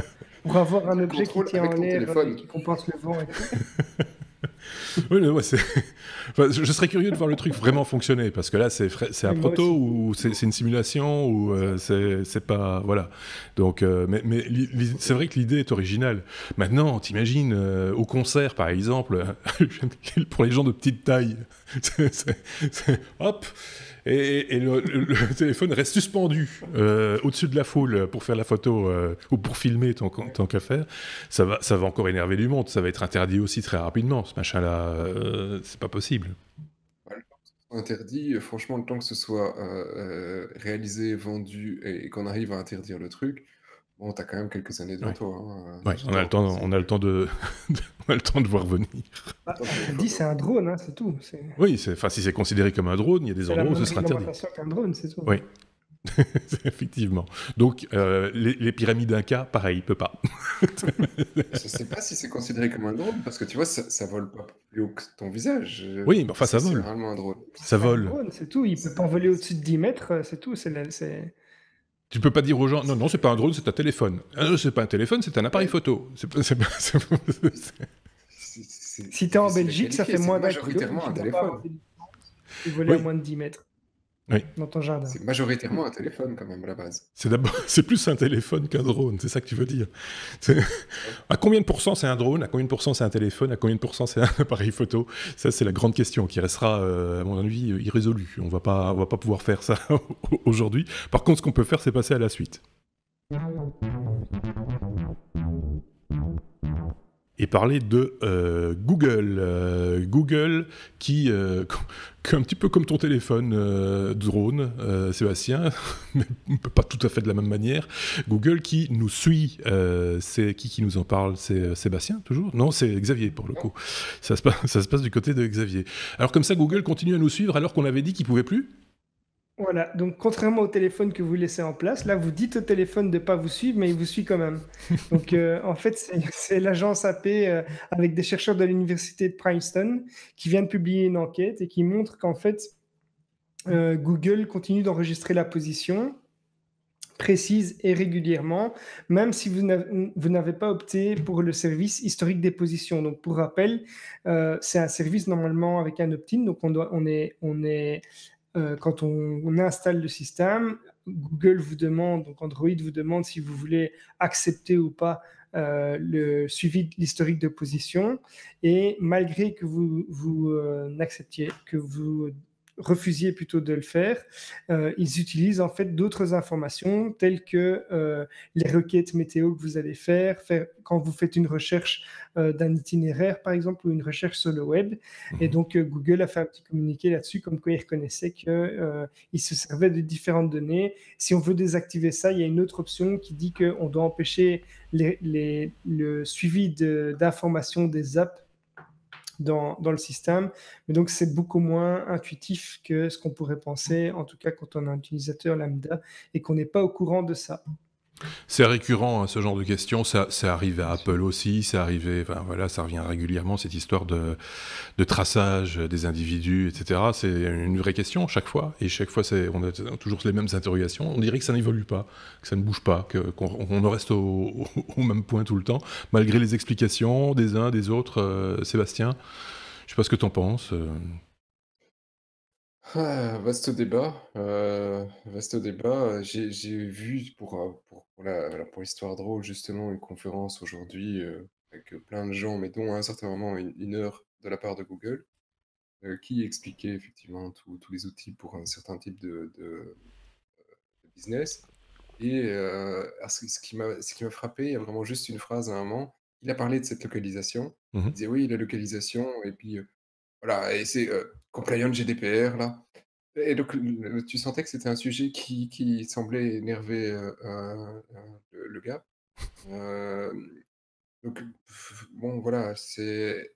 pour avoir un
Tu le
objet qui
contrôles
tient
avec
en
ton
l'air et
téléphone.
qui compense le vent et tout.
Oui, mais moi, enfin, je serais curieux de voir le truc vraiment fonctionner, parce que là, c'est un
Mais moi
proto,
aussi.
ou c'est une simulation, ou c'est pas... Voilà. Donc, mais c'est vrai que l'idée est originale. Maintenant, t'imagines, au concert, par exemple, pour les gens de petite taille, hop, et le téléphone reste suspendu au-dessus de la foule pour faire la photo, ou pour filmer tant qu'à faire. Ça va encore énerver du monde. Ça va être interdit aussi très rapidement, ce machin-là. C'est pas possible.
Bah, le temps que ce soit interdit, franchement, le temps que ce soit réalisé, vendu et qu'on arrive à interdire le truc, bon, t'as quand même quelques années devant
Ouais.
toi, hein,
Ouais,
du
on a le
temps, quoi.
temps, on a le temps de, on a le temps de voir venir.
Bah,
Tant de belles
interdit, c'est
photos.
un drone, hein, c'est tout.
Oui, enfin, si c'est considéré comme un drone, il y a des
C'est la
endroits où ce
même
sera interdit.
réglementation qu'un drone, c'est tout.
Oui, effectivement. Donc, les pyramides Inca, pareil, il peut pas.
Je sais pas si c'est considéré comme un drone, parce que tu vois, ça vole pas plus haut que ton visage.
Oui, mais enfin, ça
C'est
vole.
normalement un drone.
Ça
C'est un
vole.
drone, c'est tout. Il peut pas voler au-dessus de 10 mètres, c'est tout.
Tu peux pas dire aux gens, non, non, c'est pas un drone, c'est un téléphone. Ah, non, c'est pas un téléphone, c'est un appareil
Ouais.
photo.
Si t'es en
difficile à
Belgique, ça
qualifier,
fait
c'est
moins d'un kilo, donc
majoritairement
tu
un
dois pas avoir
téléphone.
des licences et voler à
Oui,
moins de 10 mètres
oui.
dans ton jardin.
C'est majoritairement un téléphone, quand même, à la base.
C'est plus un téléphone qu'un drone, c'est ça que tu veux dire. À combien de pourcents c'est un drone, à combien de pourcents c'est un téléphone, à combien de pourcents c'est un appareil photo? Ça, c'est la grande question qui restera, à mon avis, irrésolue. On va pas pouvoir faire ça aujourd'hui. Par contre, ce qu'on peut faire, c'est passer à la suite. Et parler de Google. Google qui, un petit peu comme ton téléphone drone, Sébastien, mais pas tout à fait de la même manière. Google qui nous suit. C'est qui nous en parle? C'est Sébastien, toujours? Non, c'est Xavier, pour le coup. Ça se passe du côté de Xavier. Alors comme ça, Google continue à nous suivre alors qu'on avait dit qu'il pouvait plus?
Voilà, donc contrairement au téléphone que vous laissez en place, là, vous dites au téléphone de ne pas vous suivre, mais il vous suit quand même. Donc, en fait, c'est l'agence AP avec des chercheurs de l'université de Princeton qui vient de publier une enquête et qui montre qu'en fait, Google continue d'enregistrer la position précise et régulièrement, même si vous n'avez pas opté pour le service historique des positions. Donc, pour rappel, c'est un service normalement avec un opt-in, donc quand on installe le système, Google vous demande, donc Android vous demande si vous voulez accepter ou pas le suivi de l'historique de position. Et malgré que vous n'acceptiez, que vous refusiez plutôt de le faire, ils utilisent en fait d'autres informations telles que les requêtes météo que vous allez faire quand vous faites une recherche d'un itinéraire par exemple ou une recherche sur le web. Et donc Google a fait un petit communiqué là-dessus comme quoi il reconnaissait qu'il se servait de différentes données. Si on veut désactiver ça, il y a une autre option qui dit qu'on doit empêcher le suivi d'informations des apps dans le système. Mais donc, c'est beaucoup moins intuitif que ce qu'on pourrait penser, en tout cas quand on est un utilisateur lambda et qu'on n'est pas au courant de ça.
C'est récurrent, hein, ce genre de questions. C'est arrivé à Apple aussi, c'est arrivé, enfin voilà, ça revient régulièrement, cette histoire de traçage des individus, etc. C'est une vraie question chaque fois, et chaque fois on a toujours les mêmes interrogations. On dirait que ça n'évolue pas, que ça ne bouge pas, qu'on en reste au même point tout le temps, malgré les explications des uns, des autres. Sébastien, je sais pas ce que t'en penses.
Vaste débat, vaste débat. J'ai vu pour l'histoire drôle justement une conférence aujourd'hui avec plein de gens, mais dont à un certain moment une heure de la part de Google, qui expliquait effectivement tous les outils pour un certain type de business. Et alors ce qui m'a frappé, il y a vraiment juste une phrase à un moment. Il a parlé de cette localisation.
Mhm.
Il disait oui, la localisation, et puis voilà, et c'est compliant GDPR là. Et donc, tu sentais que c'était un sujet qui semblait énerver, le gars. Hem, donc bon, voilà, c'est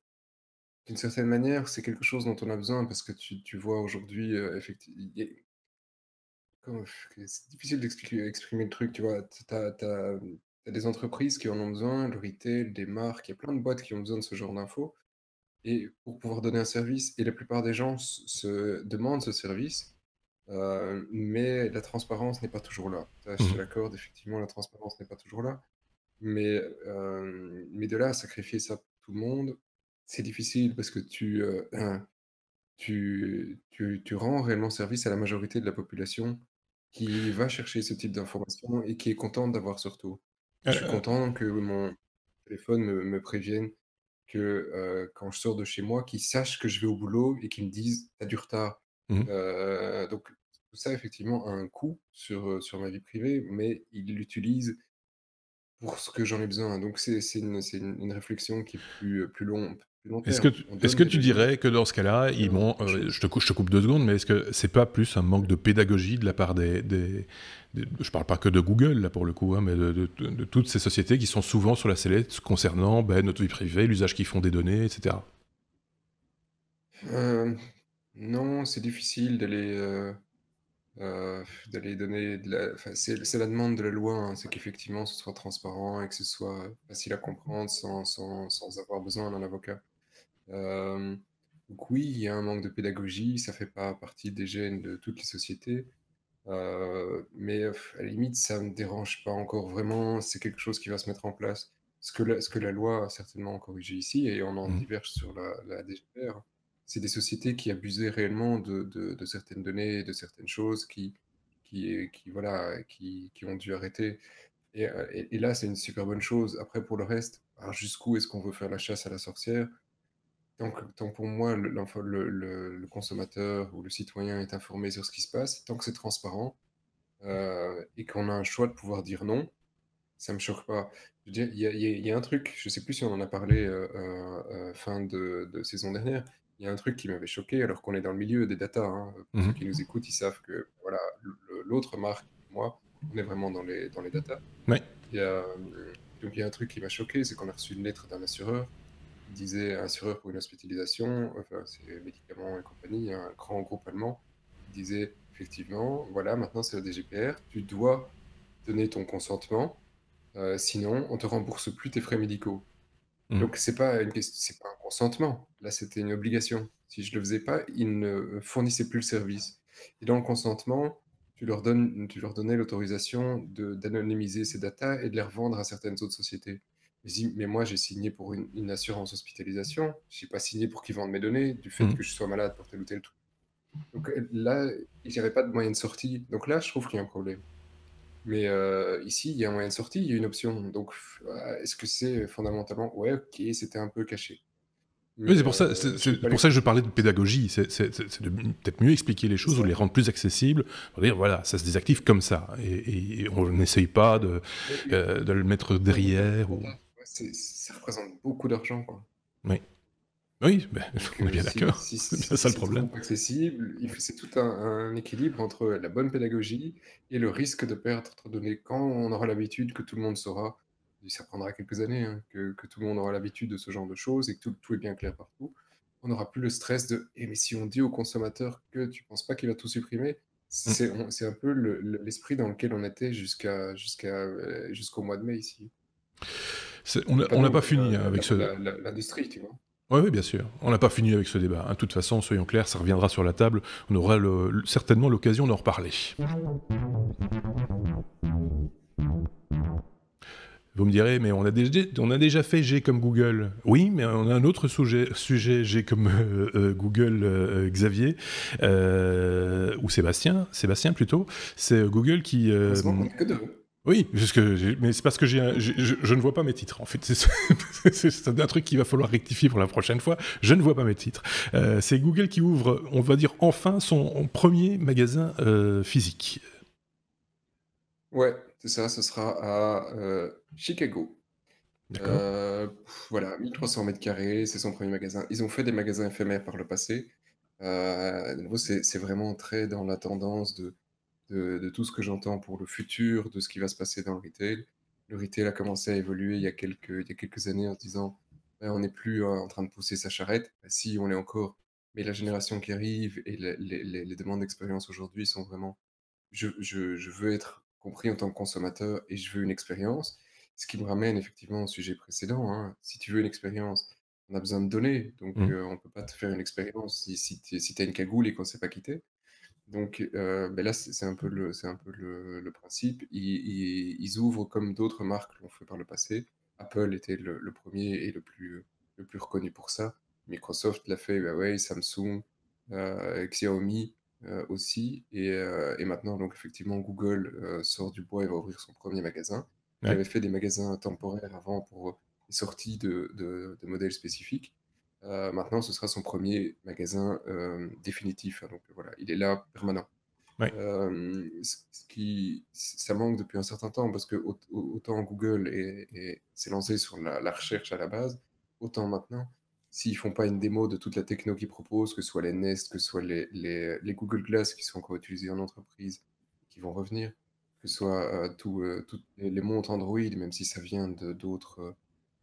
d'une certaine manière, c'est quelque chose dont on a besoin parce que tu vois aujourd'hui, c'est difficile exprimer le truc, tu vois? Tu as des entreprises qui en ont besoin, le retail, des marques, il y a plein de boîtes qui ont besoin de ce genre d'infos, et pour pouvoir donner un service, et la plupart des gens se demandent ce service. Mais la transparence n'est pas toujours là. Ça, je te
Mhm.
l'accorde, effectivement, la transparence n'est pas toujours là. Mais de là à sacrifier ça pour tout le monde, c'est difficile parce que tu rends réellement service à la majorité de la population qui va chercher ce type d'informations et qui est contente d'avoir ce retour. Je suis
Euh,
content que mon téléphone me prévienne que, quand je sors de chez moi, qu'ils sachent que je vais au boulot et qu'ils me disent: «Tu as du retard».
mhm.
Donc tout ça effectivement a un coût sur ma vie privée, mais ils l'utilisent pour ce que j'en ai besoin. Donc c'est une réflexion qui est plus long
Est-ce que,
terme. On
est-ce
donne
que
des
tu
données,
dirais que dans ce cas-là,
on donne quelque
je
chose.
je te coupe 2 secondes, mais est-ce que c'est pas plus un manque de pédagogie de la part je parle pas que de Google là pour le coup, hein, mais de toutes ces sociétés qui sont souvent sur la sellette concernant notre vie privée, l'usage qu'ils font des données, etc.
Hem, non, c'est difficile d'aller donner de la enfin, c'est la demande de la loi, hein, c'est qu'effectivement ce soit transparent et que ce soit facile à comprendre sans avoir besoin d'un avocat. Hem, donc oui, il y a un manque de pédagogie, ça fait pas partie des gènes de toutes les sociétés, mais à la limite, ça me dérange pas encore vraiment, c'est quelque chose qui va se mettre en place. Ce que la loi a certainement corrigé ici, et on en
Mhm.
diverge sur la DGPR, c'est des sociétés qui abusaient réellement de certaines données, de certaines choses voilà, qui ont dû arrêter, et là, c'est une super bonne chose. Après pour le reste, alors jusqu'où est-ce qu'on veut faire la chasse à la sorcière? Tant pour moi, le consommateur ou le citoyen est informé sur ce qui se passe, tant que c'est transparent, et qu'on a un choix de pouvoir dire non, ça me choque pas. Je veux dire, il y a un truc, je sais plus si on en a parlé, fin de saison dernière. Il y a un truc qui m'avait choqué alors qu'on est dans le milieu des datas, hein. Pour ceux
Mhm.
qui nous écoutent, ils savent que voilà, l'autre marque et moi, on est vraiment dans les datas.
Ouais.
Il y a, donc il y a un truc qui m'a choqué, c'est qu'on a reçu une lettre d'un assureur qui disait: «Assureur pour une hospitalisation», enfin c'est Médicaments et compagnie, un grand groupe allemand, qui disait, effectivement, voilà, maintenant c'est le DGPR, tu dois donner ton consentement, sinon on te rembourse plus tes frais médicaux. Donc c'est pas un consentement, là c'était une obligation. Si je le faisais pas, ils ne fournissaient plus le service. Et dans le consentement, tu leur donnais l'autorisation d'anonymiser ces datas et de les revendre à certaines autres sociétés. Je dis, mais moi j'ai signé pour une assurance hospitalisation, j'ai pas signé pour qu'ils vendent mes données, du fait que je sois malade pour tel ou tel truc. Donc là, il n'y avait pas de moyen de sortie. Donc là, je trouve qu'il y a un problème. Mais ici, il y a un moyen de sortie, il y a une option. Donc, est-ce que c'est fondamentalement... Ouais, ok, c'était un peu caché.
Oui,
Mais
c'est pour ça, pour ça que je parlais de pédagogie. C'est de peut-être mieux expliquer les choses ou les rendre plus accessibles. Pour dire, voilà, ça se désactive comme ça. Et on n'essaye pas de le mettre derrière. Ou...
Ça représente beaucoup d'argent, quoi.
Oui. Oui, ben,
Donc,
on est bien d'accord. C'est bien ça le problème.
C'est accessible. C'est tout un équilibre entre la bonne pédagogie et le risque de perdre donné. Quand on aura l'habitude que tout le monde saura, et ça prendra quelques années, hein, que tout le monde aura l'habitude de ce genre de choses et que tout est bien clair partout, on n'aura plus le stress de « mais si on dit au consommateur que tu ne penses pas qu'il va tout supprimer », c'est un peu l'esprit dans lequel on était jusqu'au mois de mai ici.
On n'a pas fini avec ce...
L'industrie, tu vois.
Oui, bien sûr. On n'a pas fini avec ce débat. De toute façon, soyons clairs, ça reviendra sur la table. On aura certainement l'occasion d'en reparler. Vous me direz, mais on a déjà fait G comme Google. Oui, mais on a un autre sujet G comme Google Xavier, ou Sébastien plutôt. C'est Google qui...
Heureusement qu'on n'a que deux.
Oui, mais c'est parce que je ne vois pas mes titres, en fait. C'est un truc qu'il va falloir rectifier pour la prochaine fois. Je ne vois pas mes titres. C'est Google qui ouvre, on va dire enfin, son premier magasin physique.
Ouais, c'est ça, ce sera à Chicago.
D'accord.
Voilà, 1300 mètres carrés, c'est son premier magasin. Ils ont fait des magasins éphémères par le passé. De nouveau, c'est vraiment très dans la tendance de tout ce que j'entends pour le futur, de ce qui va se passer dans le retail. Le retail a commencé à évoluer il y a quelques années en se disant on n'est plus en train de pousser sa charrette. Si, on l'est encore, mais la génération qui arrive et les demandes d'expérience aujourd'hui sont vraiment je veux être compris en tant que consommateur et je veux une expérience. Ce qui me ramène effectivement au sujet précédent, hein. Si tu veux une expérience, on a besoin de données. Donc, on ne peut pas te faire une expérience si tu as une cagoule et qu'on ne sait pas quitter. Donc, là, c'est un peu le principe. Ils ouvrent comme d'autres marques l'ont fait par le passé. Apple était le premier et le plus reconnu pour ça. Microsoft l'a fait, ouais, Samsung, Xiaomi aussi. Et maintenant, donc, effectivement, Google sort du bois et va ouvrir son premier magasin. Il avait fait des magasins temporaires avant pour les sorties de modèles spécifiques. Maintenant, ce sera son premier magasin définitif. Hein, donc voilà, il est là permanent.
Ouais.
Ça manque depuis un certain temps parce que autant Google s'est lancé sur la recherche à la base, autant maintenant, s'ils font pas une démo de toute la techno qu'ils proposent, que ce soit les Nest, que ce soit les Google Glass qui sont encore utilisés en entreprise, qui vont revenir, que ce soit toutes les montres Android, même si ça vient d'autres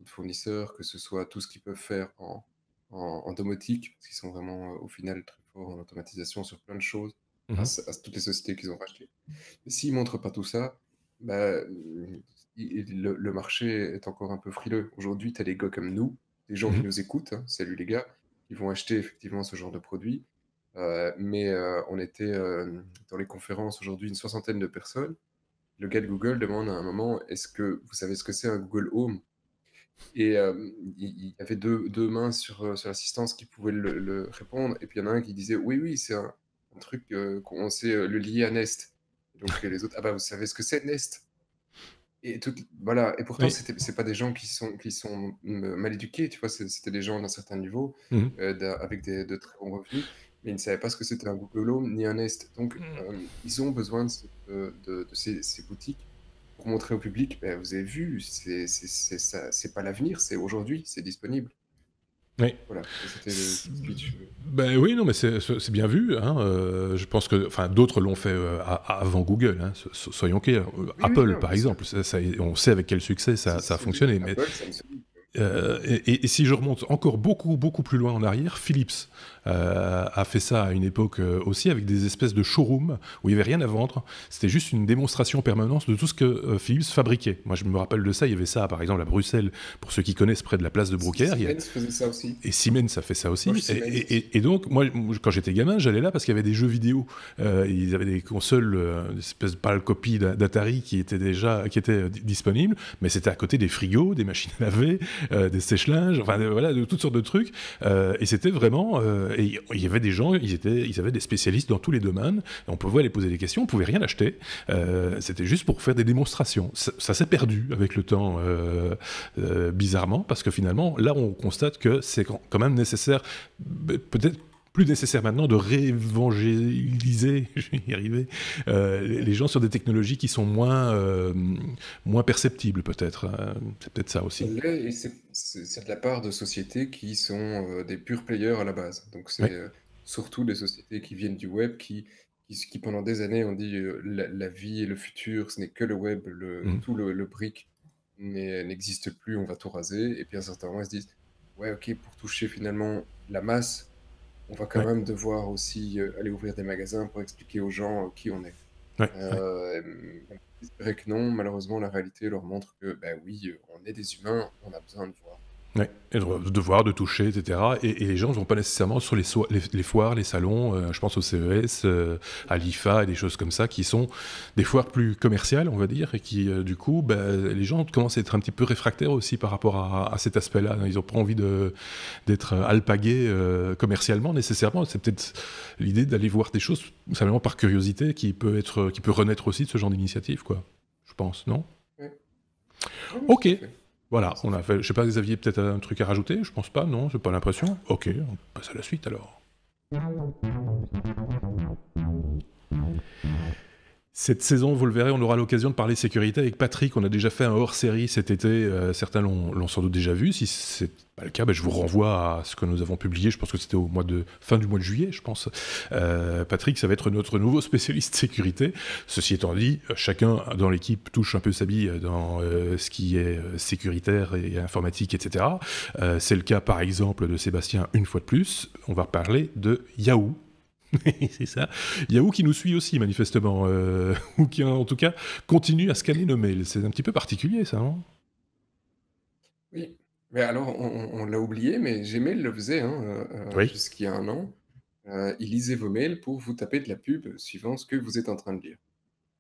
fournisseurs, que ce soit tout ce qu'ils peuvent faire en domotique, parce qu'ils sont vraiment au final très forts en automatisation sur plein de choses, grâce à toutes les sociétés qu'ils ont rachetées. Mais s'ils ne montrent pas tout ça, le marché est encore un peu frileux. Aujourd'hui, tu as des gars comme nous, des gens qui nous écoutent, hein, salut les gars, qui vont acheter effectivement ce genre de produits. Mais on était dans les conférences aujourd'hui une 60aine de personnes. Le gars de Google demande à un moment, est-ce que vous savez ce que c'est un Google Home? Et il y avait deux mains sur l'assistance qui pouvaient le répondre. Et puis il y en a un qui disait oui, c'est un truc qu'on sait le lier à Nest. Donc les autres, vous savez ce que c'est Nest? Et voilà. Et pourtant, c'est pas des gens qui sont mal éduqués, tu vois, c'était des gens d'un certain niveau, avec de très bons revenus, mais ils ne savaient pas ce que c'était un Google Home ni un Nest. Donc ils ont besoin de ces boutiques pour montrer au public, vous avez vu, c'est pas l'avenir, c'est aujourd'hui, c'est disponible.
Oui.
Voilà, c'était le speech.
Oui, non, mais c'est bien vu. Hein, je pense que d'autres l'ont fait avant Google, hein, soyons clairs. Apple, par exemple, on sait avec quel succès ça a fonctionné. Mais Et si je remonte encore beaucoup, beaucoup plus loin en arrière, Philips a fait ça à une époque aussi, avec des espèces de showrooms où il n'y avait rien à vendre. C'était juste une démonstration permanente de tout ce que Philips fabriquait. Moi, je me rappelle de ça. Il y avait ça, par exemple, à Bruxelles, pour ceux qui connaissent, près de la place de Brouckère.
Siemens faisait ça aussi.
Et Siemens a fait ça aussi.
Proche Siemens.
Et donc, moi, quand j'étais gamin, j'allais là parce qu'il y avait des jeux vidéo. Ils avaient des consoles, des espèces de pâles copies d'Atari qui étaient disponibles, mais c'était à côté des frigos, des machines à laver, des sèche-linges, enfin voilà, de toutes sortes de trucs. Et c'était vraiment... et il y avait des gens, ils avaient des spécialistes dans tous les domaines, et on pouvait aller poser des questions, on pouvait rien acheter. C'était juste pour faire des démonstrations. Ça s'est perdu avec le temps, bizarrement, parce que finalement, là, on constate que c'est quand même nécessaire, peut-être plus nécessaire maintenant, de réévangéliser, je vais y arriver, les gens sur des technologies qui sont moins perceptibles, peut-être. C'est peut-être ça aussi.
Et c'est de la part de sociétés qui sont des pure players à la base. Donc c'est
Ouais.
surtout des sociétés qui viennent du web, qui pendant des années ont dit la vie et le futur, ce n'est que le web,
Mhm.
tout le brick n'existe plus, on va tout raser. Et puis à un certain moment, ils se disent, ouais, ok, pour toucher finalement la masse, on va quand
Ouais.
même devoir aussi aller ouvrir des magasins pour expliquer aux gens qui on est.
Ouais. Ouais.
C'est vrai que non, malheureusement, la réalité leur montre que, bah oui, on est des humains, on a besoin de voir.
Ouais. Et de voir, de toucher, etc. Et les gens ne vont pas nécessairement sur les foires, les salons, je pense au CES, à l'IFA et des choses comme ça, qui sont des foires plus commerciales, on va dire, et qui, du coup, les gens commencent à être un petit peu réfractaires aussi par rapport à cet aspect-là. Ils n'ont pas envie d'être alpagués commercialement, nécessairement. C'est peut-être l'idée d'aller voir des choses simplement par curiosité qui peut renaître aussi de ce genre d'initiative, quoi. Je pense, non?
Ouais. Ouais,
Ok.
tout à fait.
Voilà,
Tout
on
à
a
fait.
fait. Je sais pas, Xavier, peut-être un truc à rajouter? Je pense pas, non? J'ai pas l'impression. Ok, on passe à la suite alors. Cette saison, vous le verrez, on aura l'occasion de parler sécurité avec Patrick. On a déjà fait un hors-série cet été. Certains l'ont sans doute déjà vu. Si c'est pas le cas, je vous renvoie à ce que nous avons publié. Je pense que c'était fin du mois de juillet, je pense. Patrick, ça va être notre nouveau spécialiste sécurité. Ceci étant dit, chacun dans l'équipe touche un peu sa bille dans ce qui est sécuritaire et informatique, etc. C'est le cas, par exemple, de Sébastien, une fois de plus. On va parler de Yahoo. C'est ça. Yahoo qui nous suit aussi, manifestement, ou qui, en tout cas, continue à scanner nos mails. C'est un petit peu particulier, ça, non?
Oui. Mais alors, on l'a oublié, mais Gmail le faisait
Oui.
jusqu'il y a un an. Il lisait vos mails pour vous taper de la pub suivant ce que vous êtes en train de lire.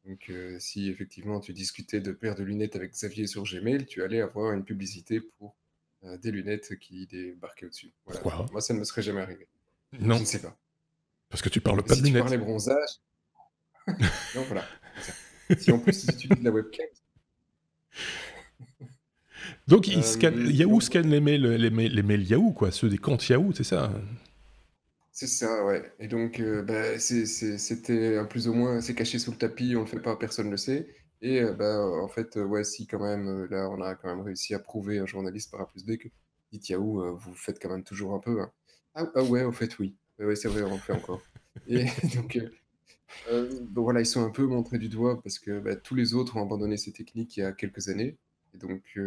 Donc, si effectivement tu discutais de paires de lunettes avec Xavier sur Gmail, tu allais avoir une publicité pour des lunettes qui débarquaient au-dessus. Voilà.
Pourquoi?
Moi, ça ne me serait jamais arrivé. Je
Non,
ne sais pas.
parce que tu parles
Mais
pas de
si tu
lunettes.
parlais bronzage, non, voilà, c'est ça. Si en plus ils utilisent la webcam,
Donc, Yahoo
donc
scanne les mails Yahoo, quoi, ceux des comptes Yahoo, c'est ça?
c'est ça, ouais. Et donc, c'était un plus ou moins, c'est caché sous le tapis, on le fait pas, personne ne le sait. Et en fait, ouais, si quand même, là, on a quand même réussi à prouver, un journaliste par A plus B, que dites Yahoo, vous faites quand même toujours un peu, hein. Ah ouais, au fait, oui. Ouais, ouais, c'est vrai, on le fait encore. Et donc, donc voilà, ils sont un peu montrés du doigt parce que tous les autres ont abandonné ces techniques il y a quelques années. Et donc,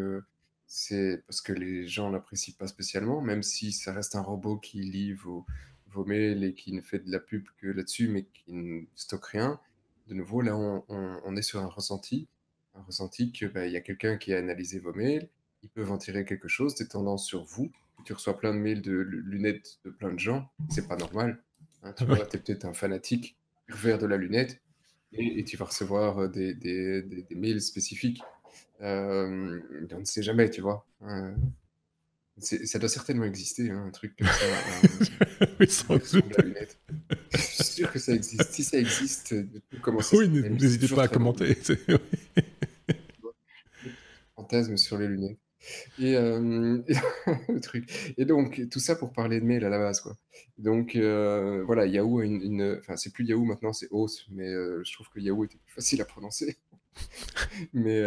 c'est parce que les gens n'apprécient pas spécialement, même si ça reste un robot qui lit vos mails et qui ne fait de la pub que là-dessus, mais qui ne stocke rien. De nouveau, là, on est sur un ressenti que il y a quelqu'un qui a analysé vos mails, ils peuvent en tirer quelque chose, des tendances sur vous. Tu reçois plein de mails de lunettes de plein de gens, c'est pas normal. Hein, tu
Oui.
vois, tu es peut-être un fanatique vers de la lunette et tu vas recevoir des mails spécifiques. On ne sait jamais, tu vois. Ça doit certainement exister, hein, un truc comme ça,
Oui,
une
sans
version de
doute.
la lunette. Je suis sûr que ça existe. Si ça existe, comment ça
Oui,
s'appelle? C'est
n'hésitez
toujours
pas à
très drôle.
commenter.
Tu vois, fantasme sur les lunettes. Et le truc. Et donc, tout ça pour parler de mail à la base, quoi. Donc, voilà, Yahoo a enfin, c'est plus Yahoo maintenant, c'est Oath, mais je trouve que Yahoo était plus facile à prononcer. Mais,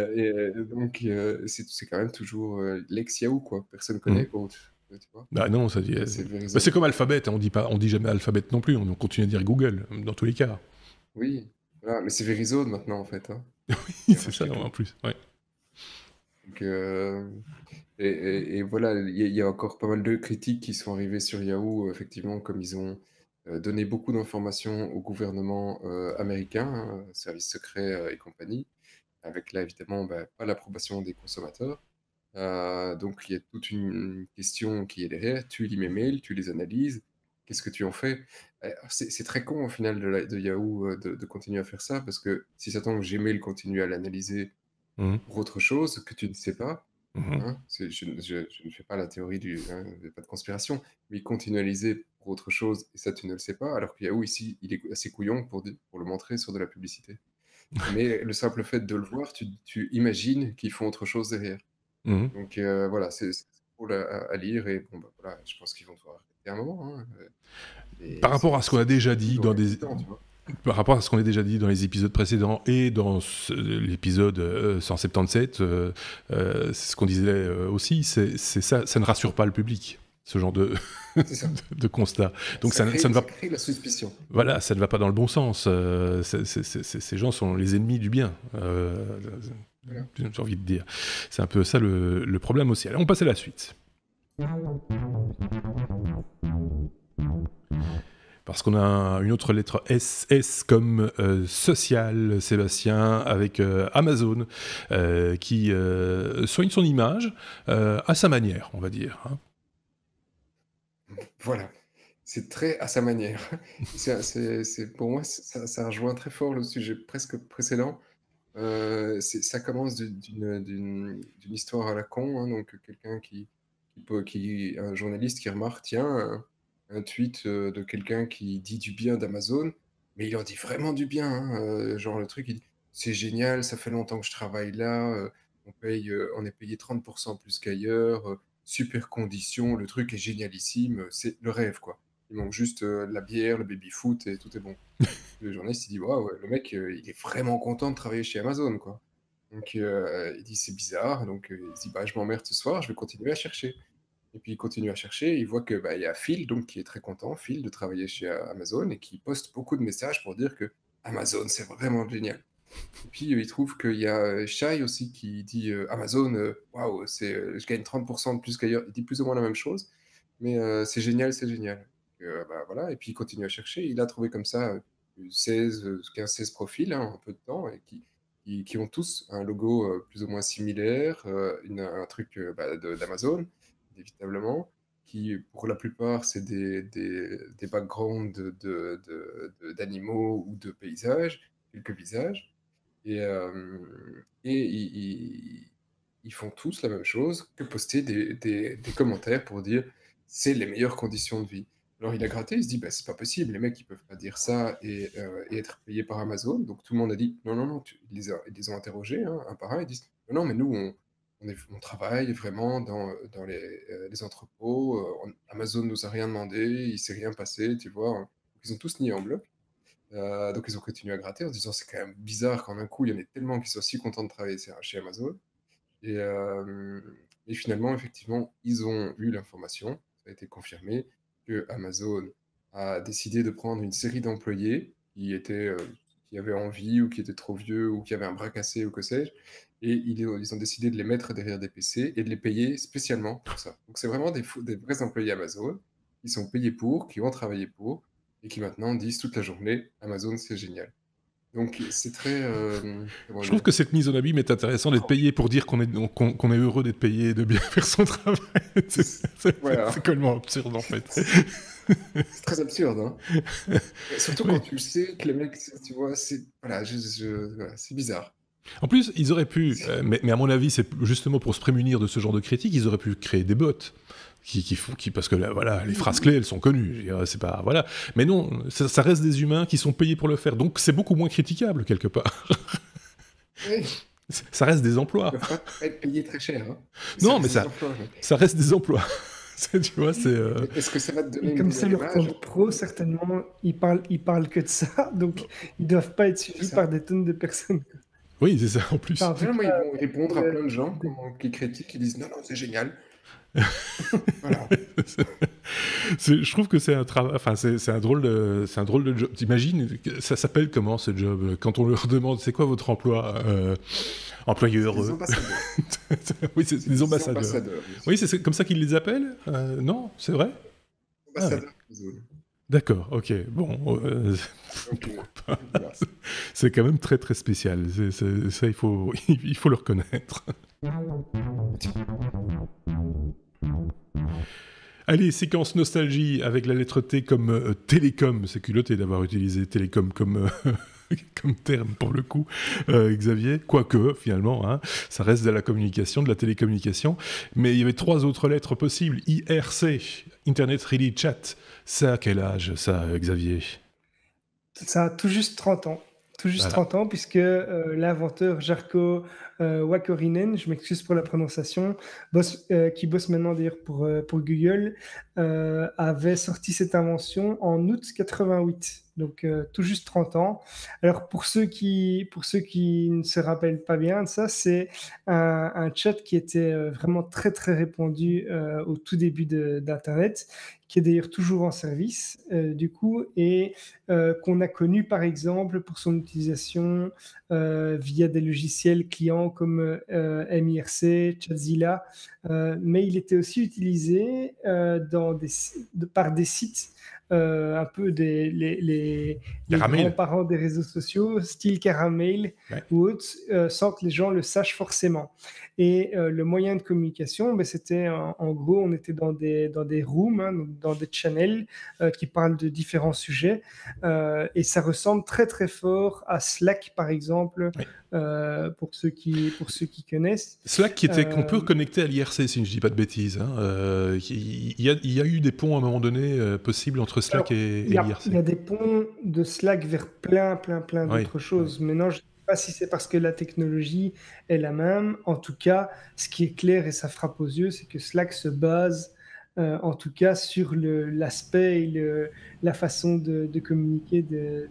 donc, c'est quand même toujours l'ex-Yahoo, quoi. Personne
Mhm.
connaît Oath, tu vois.
Bah non, ça dit.
C'est
C'est
Verizon.
comme Alphabet, hein, on dit jamais Alphabet non plus, on continue à dire Google, dans tous les cas.
Oui, voilà, mais c'est Verizon maintenant, en fait, hein,
Oui,
qui a
c'est ça,
racheté
en
tout.
plus. Ouais.
Donc, et voilà, il y a encore pas mal de critiques qui sont arrivées sur Yahoo, effectivement, comme ils ont donné beaucoup d'informations au gouvernement américain, hein, services secrets et compagnie, avec là, évidemment, bah, pas l'approbation des consommateurs. Donc, il y a toute une question qui est derrière. Tu lis mes mails, tu les analyses. Qu'est-ce que tu en fais? C'est très con au final de Yahoo de continuer à faire ça parce que si ça tombe, Gmail continue à l'analyser
Mhm.
pour autre chose que tu ne sais pas.
Mhm.
Hein, je ne fais pas la théorie pas de conspiration, mais il continue à l'analyser pour autre chose et ça, tu ne le sais pas. Alors que Yahoo, ici, il est assez couillon pour le montrer sur de la publicité. Mais le simple fait de le voir, tu imagines qu'ils font autre chose derrière.
Mhm.
Donc voilà, c'est cool à lire et bon, bah, voilà, je pense qu'ils vont devoir arrêter un moment, hein,
Par
et
rapport à ce qu'on a déjà
plus
dit
dans
dans
l'air
des...
du temps, tu vois?
Par rapport à ce qu'on a déjà dit dans les épisodes précédents et dans l'épisode 177, c'est ce qu'on disait aussi, c'est ça, ça ne rassure pas le public, ce genre de,
C'est ça.
de constat. Donc
Ça
ça ne va,
crée la suspicion.
voilà, ça ne va pas dans le bon sens. Ces gens sont les ennemis du bien.
Voilà.
J'ai envie de dire. C'est un peu ça le problème aussi. Allez, on passe à la suite. Parce qu'on a une autre lettre S comme social, Sébastien, avec Amazon, qui soigne son image à sa manière, on va dire. Hein.
Voilà, c'est très à sa manière. Pour moi, ça rejoint très fort le sujet presque précédent. Ça commence d'une histoire à la con, hein, donc quelqu'un un journaliste qui remarque, tiens, un tweet de quelqu'un qui dit du bien d'Amazon, mais il en dit vraiment du bien, hein, genre le truc, il dit, c'est génial, ça fait longtemps que je travaille là, on est payé 30% plus qu'ailleurs, super conditions, le truc est génialissime, c'est le rêve, quoi. Il manque juste la bière, le baby-foot et tout est bon. Le journaliste, il dit: «Waouh, le mec, il est vraiment content de travailler chez Amazon, quoi». Donc il dit: «C'est bizarre», donc il se dit: «Bah, je m'emmerde ce soir, je vais continuer à chercher». Et puis il continue à chercher, et il voit que, bah, il y a Phil, donc qui est très content, Phil, de travailler chez Amazon et qui poste beaucoup de messages pour dire que Amazon, c'est vraiment génial. Et puis, il trouve qu'il y a, Shai aussi qui dit, «Amazon, waouh, je gagne 30 de plus qu'ailleurs». Il dit plus ou moins la même chose, mais «C'est génial, c'est génial». Bah, voilà, et puis il continue à chercher. Il a trouvé comme ça, 16, 15-16 profils, hein, en peu de temps, et qui ont tous un logo, plus ou moins similaire, un truc, bah, d'Amazon, inévitablement, qui, pour la plupart, c'est des backgrounds d'animaux ou de paysages, quelques visages. Et ils font tous la même chose, que poster des commentaires pour dire: «C'est les meilleures conditions de vie». Alors il a gratté, il se dit: «Bah, c'est pas possible, les mecs ils peuvent pas dire ça et être payés par Amazon». Donc tout le monde a dit: «Non, non, non», ils les ont interrogés, hein, un par un, ils disent: «Non, non, mais nous on travaille vraiment dans les entrepôts, Amazon nous a rien demandé, il s'est rien passé», tu vois? Donc ils ont tous nié en bloc. Donc ils ont continué à gratter en se disant: «C'est quand même bizarre qu'en un coup, il y en ait tellement qui soient si contents de travailler chez Amazon». Et finalement, effectivement, ils ont eu l'information, ça a été confirmé, que Amazon a décidé de prendre une série d'employés qui avaient envie ou qui étaient trop vieux ou qui avaient un bras cassé ou que sais-je, et ils ont décidé de les mettre derrière des PC et de les payer spécialement pour ça. Donc c'est vraiment des vrais employés Amazon qui sont payés pour, qui ont travaillé pour, et qui maintenant disent toute la journée: «Amazon, c'est génial». Donc c'est très, comment
Je trouve
dire?
que cette mise en abîme est intéressante d'être payé pour dire qu'on est heureux d'être payé et de bien faire son travail.
Voilà.
C'est complètement absurde en fait.
C'est très absurde, hein. Et surtout
Oui.
quand tu sais que les mecs, tu vois, voilà, voilà, c'est bizarre.
En plus, ils auraient pu, mais à mon avis, c'est justement pour se prémunir de ce genre de critiques, ils auraient pu créer des bots. Parce que là, voilà, les phrases clés, elles sont connues. Je veux dire, c'est pas, voilà. Mais non, ça reste des humains qui sont payés pour le faire. Donc c'est beaucoup moins critiquable, quelque part.
Oui,
Ça reste des
ils
emplois.
peuvent pas être payés très cher, hein.
Non,
reste
mais
des emplois, mais
ça reste des emplois. Tu vois, c'est.
est-ce que ça va te donner
Et
une
comme c'est
meilleure
leur
image?
compte pro, certainement, ils parlent que de ça, donc ils doivent pas être suivis
ça.
par des tonnes de personnes.
Oui, c'est ça, en plus.
Enfin, en tout
Finalement, ils
cas,
vont répondre à plein de gens
des-
qui critiquent, qui disent: «Non, non, c'est génial». Voilà.
Je trouve que c'est un travail, enfin c'est un drôle de job. T'imagines, ça s'appelle comment ce job? Quand on leur demande c'est quoi votre emploi, employeur.
Les ambassadeurs.
Oui, c'est
C'est
des
des
ambassadeurs.
ambassadeurs, bien sûr.
Oui, c'est comme ça qu'ils les appellent? Non, c'est vrai? Ah ouais.
Ambassadeurs Amazon.
D'accord, ok. Bon,
Donc,
pourquoi pas.
voilà.
C'est quand même très très spécial. Ça, il faut le reconnaître. Allez, séquence nostalgie avec la lettre T comme télécom. C'est culotté d'avoir utilisé télécom comme, comme terme pour le coup, Xavier. Quoique, finalement, hein, ça reste de la communication, de la télécommunication. Mais il y avait 3 autres lettres possibles. IRC, Internet Ready Chat. Ça à quel âge, ça, Xavier?
Ça a tout juste 30 ans. Tout juste
Voilà.
30 ans, puisque l'inventeur Jarkko Wakorinen, je m'excuse pour la prononciation, qui bosse maintenant d'ailleurs pour Google, avait sorti cette invention en août 88. Donc tout juste 30 ans. Alors pour ceux qui ne se rappellent pas bien de ça, c'est un chat qui était vraiment très très répandu au tout début d'Internet, qui est d'ailleurs toujours en service du coup, et qu'on a connu par exemple pour son utilisation via des logiciels clients comme MIRC, Chatzilla, mais il était aussi utilisé par des sites un peu les
Caramel.
grands-parents des réseaux sociaux, style Caramel
Ouais.
ou autres, sans que les gens le sachent forcément. Et le moyen de communication, ben, c'était en gros, on était dans des rooms, hein, donc dans des channels qui parlent de différents sujets. Et ça ressemble très très fort à Slack, par exemple,
Oui.
pour ceux qui connaissent.
Slack qu'on peut connecter à l'IRC, si je ne dis pas de bêtises. Hein. Il y a eu des ponts à un moment donné possibles entre Slack
Alors,
et
il y
l'IRC.
a des ponts de Slack vers plein
Oui,
d'autres choses. Maintenant, je ne sais pas si c'est parce que la technologie est la même. En tout cas, ce qui est clair et ça frappe aux yeux, c'est que Slack se base en tout cas sur l'aspect et la façon de communiquer de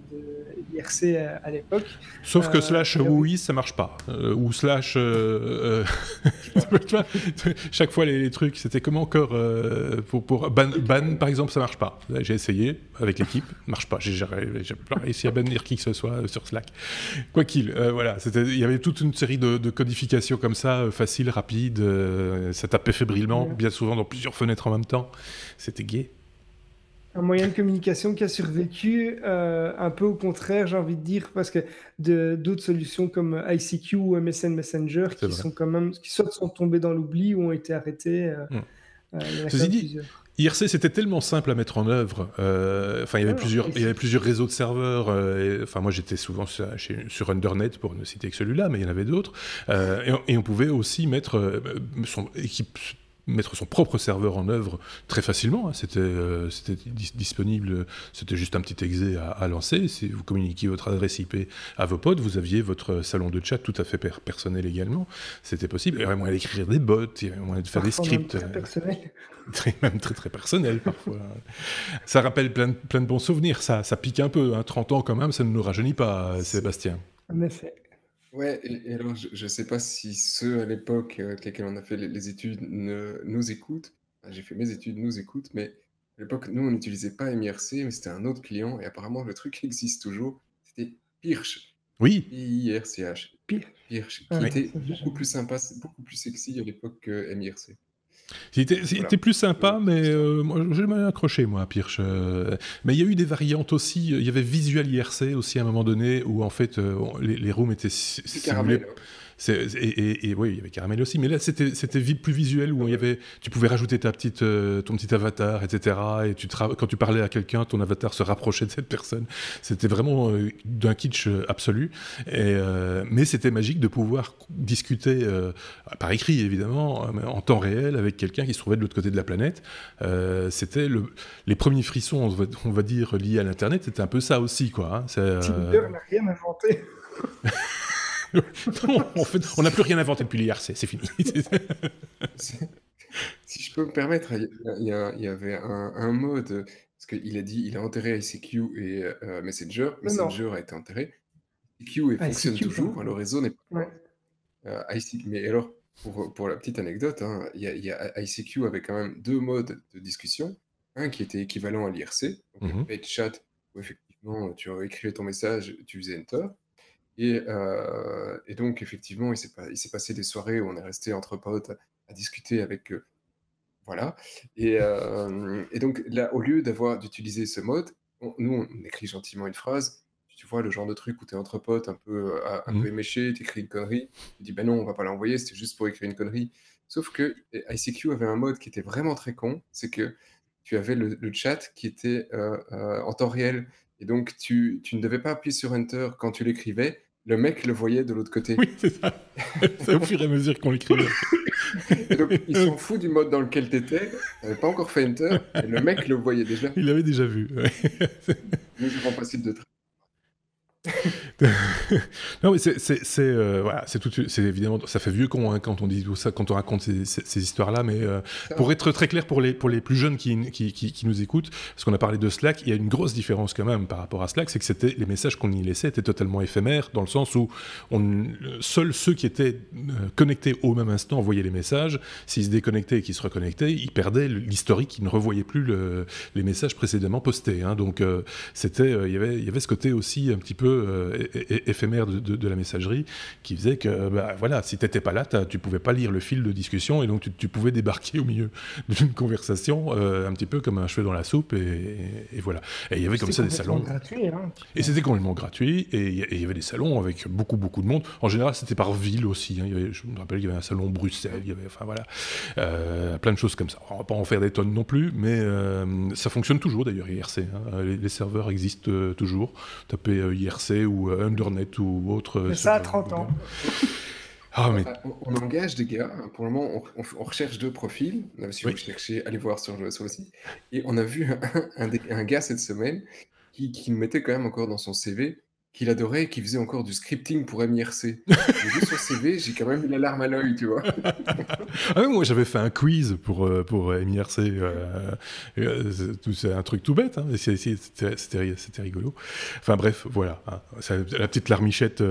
l'IRC à l'époque.
sauf que slash
Alors,
oui, ça marche pas. Ou slash... tu vois, chaque fois, les trucs, c'était comment encore pour ban, par exemple, ça marche pas. Là, j'ai essayé avec l'équipe, marche pas. J'ai pas réussi à bannir qui que ce soit sur Slack. Quoi qu'il, voilà, il y avait toute une série de codifications comme ça, faciles, rapides. Ça tapait fébrilement, bien souvent dans plusieurs fenêtres en même temps. C'était gai.
un moyen de communication qui a survécu, un peu au contraire, j'ai envie de dire, parce que d'autres solutions comme ICQ ou MSN Messenger
C'est
qui
vrai.
sont quand même, qui soit sont tombées dans l'oubli ou ont été arrêtées. Il y en a quand
Ceci
même
dit,
plusieurs.
IRC, c'était tellement simple à mettre en œuvre. Enfin, il y avait plusieurs réseaux de serveurs. Enfin, moi, j'étais souvent sur Undernet, pour ne citer que celui-là, mais il y en avait d'autres. Et on pouvait aussi mettre mettre son propre serveur en œuvre très facilement. Hein. C'était disponible, c'était juste un petit exe à lancer. Si vous communiquiez votre adresse IP à vos potes, vous aviez votre salon de chat tout à fait personnel également. C'était possible. Il y avait moyen d'écrire des bots, il y avait moyen de faire
Parfois
des
même
scripts.
très personnel.
Même très très personnel parfois. Ça rappelle plein de bons souvenirs, ça pique un peu. Hein. 30 ans quand même, ça ne nous rajeunit pas, Sébastien.
En effet.
Ouais, et alors je ne sais pas si ceux à l'époque avec lesquels on a fait les études nous écoutent. Enfin, j'ai fait mes études, nous écoutent, mais à l'époque, nous, on n'utilisait pas MIRC, mais c'était un autre client, et apparemment, le truc existe toujours. C'était Pirch,
Oui,
Pirch,
Pire.
Pirch,
Ah,
qui était
ça,
beaucoup plus sympa, beaucoup plus sexy à l'époque que MIRC.
c'était
Voilà.
plus sympa, mais
Histoire.
moi, j'ai mal accroché, moi, à Pirch. Mais il y a eu des variantes aussi. Il y avait Visual IRC aussi à un moment donné, où en fait, les rooms étaient
C'est
simulés.
caramel, hein.
Et oui, il y avait Caramel aussi, mais là c'était plus visuel où tu pouvais rajouter ton petit avatar, etc. Et quand tu parlais à quelqu'un, ton avatar se rapprochait de cette personne. C'était vraiment d'un kitsch absolu. Mais c'était magique de pouvoir discuter par écrit évidemment, en temps réel avec quelqu'un qui se trouvait de l'autre côté de la planète. C'était les premiers frissons, on va dire, liés à l'internet. C'était un peu ça aussi, quoi. Hein.
Tinder n'a rien inventé.
Non, en fait, on n'a plus rien inventé depuis l'IRC, c'est fini.
Si je peux me permettre, il y avait un mode, parce qu'il a dit, il a enterré ICQ et Messenger.
Non, non.
Messenger a été enterré. ICQ fonctionne
ICQ,
toujours,
pardon.
le réseau n'est pas
Ouais.
mort. ICQ, mais alors, pour la petite anecdote, hein, ICQ avait quand même 2 modes de discussion. un qui était équivalent à l'IRC, donc le
Mhm.
page chat, où effectivement tu écrivais ton message, tu faisais enter. Et donc effectivement, il s'est passé des soirées où on est resté entre potes à discuter avec, voilà. Et donc là, au lieu d'utiliser ce mode, nous, on écrit gentiment une phrase. Tu vois, le genre de truc où tu es entre potes, un
Mhm.
peu éméché, tu écris une connerie. Tu dis, ben non, on va pas l'envoyer, c'était juste pour écrire une connerie. Sauf que ICQ avait un mode qui était vraiment très con, c'est que tu avais le chat qui était en temps réel. Et donc, tu ne devais pas appuyer sur Enter quand tu l'écrivais, le mec le voyait de l'autre côté.
Oui, c'est ça. C'est au fur et à mesure qu'on l'écrivait.
Et donc, il s'en fout du mode dans lequel tu étais, tu n'avais pas encore fait Enter, mais le mec le voyait déjà.
Il l'avait déjà vu. Ouais.
Nous avons passé de très.
Non, mais voilà, c'est évidemment, ça fait vieux con hein, quand on dit tout ça, quand on raconte ces histoires-là, mais
Ça
pour
va.
être très clair pour les plus jeunes qui nous écoutent, parce qu'on a parlé de Slack, il y a une grosse différence quand même par rapport à Slack, c'est que les messages qu'on y laissait étaient totalement éphémères, dans le sens où seuls ceux qui étaient connectés au même instant voyaient les messages. S'ils se déconnectaient et qu'ils se reconnectaient, ils perdaient l'historique, ils ne revoyaient plus les messages précédemment postés. Hein. Donc il y avait ce côté aussi un petit peu éphémère de la messagerie qui faisait que bah, voilà, si t'étais pas là, tu pouvais pas lire le fil de discussion et donc tu pouvais débarquer au milieu d'une conversation un petit peu comme un cheveu dans la soupe et voilà. Et il y avait comme ça des salons.
Gratuit, hein.
Et c'était complètement gratuit, et il y avait des salons avec beaucoup, beaucoup de monde. En général, c'était par ville aussi. Hein. Je me rappelle qu'il y avait un salon Bruxelles, il y avait, enfin voilà, plein de choses comme ça. On va pas en faire des tonnes non plus, mais ça fonctionne toujours d'ailleurs, IRC. Hein. Les serveurs existent toujours. Tapez IRC ou Undernet ou autre.
Mais ça a 30 ans.
Ah, mais
On engage des gars. Pour le moment, on recherche 2 profils. Si
oui.
vous cherchez, allez voir sur le site. Et on a vu un gars cette semaine qui nous mettait quand même encore dans son CV qu'il adorait et qui faisait encore du scripting pour MIRC. J'ai vu son CV, j'ai quand même eu la larme à l'œil, tu vois.
Ah oui, moi j'avais fait un quiz pour MIRC. C'est un truc tout bête, hein. C'était rigolo. Enfin bref, voilà. Hein. La petite larmichette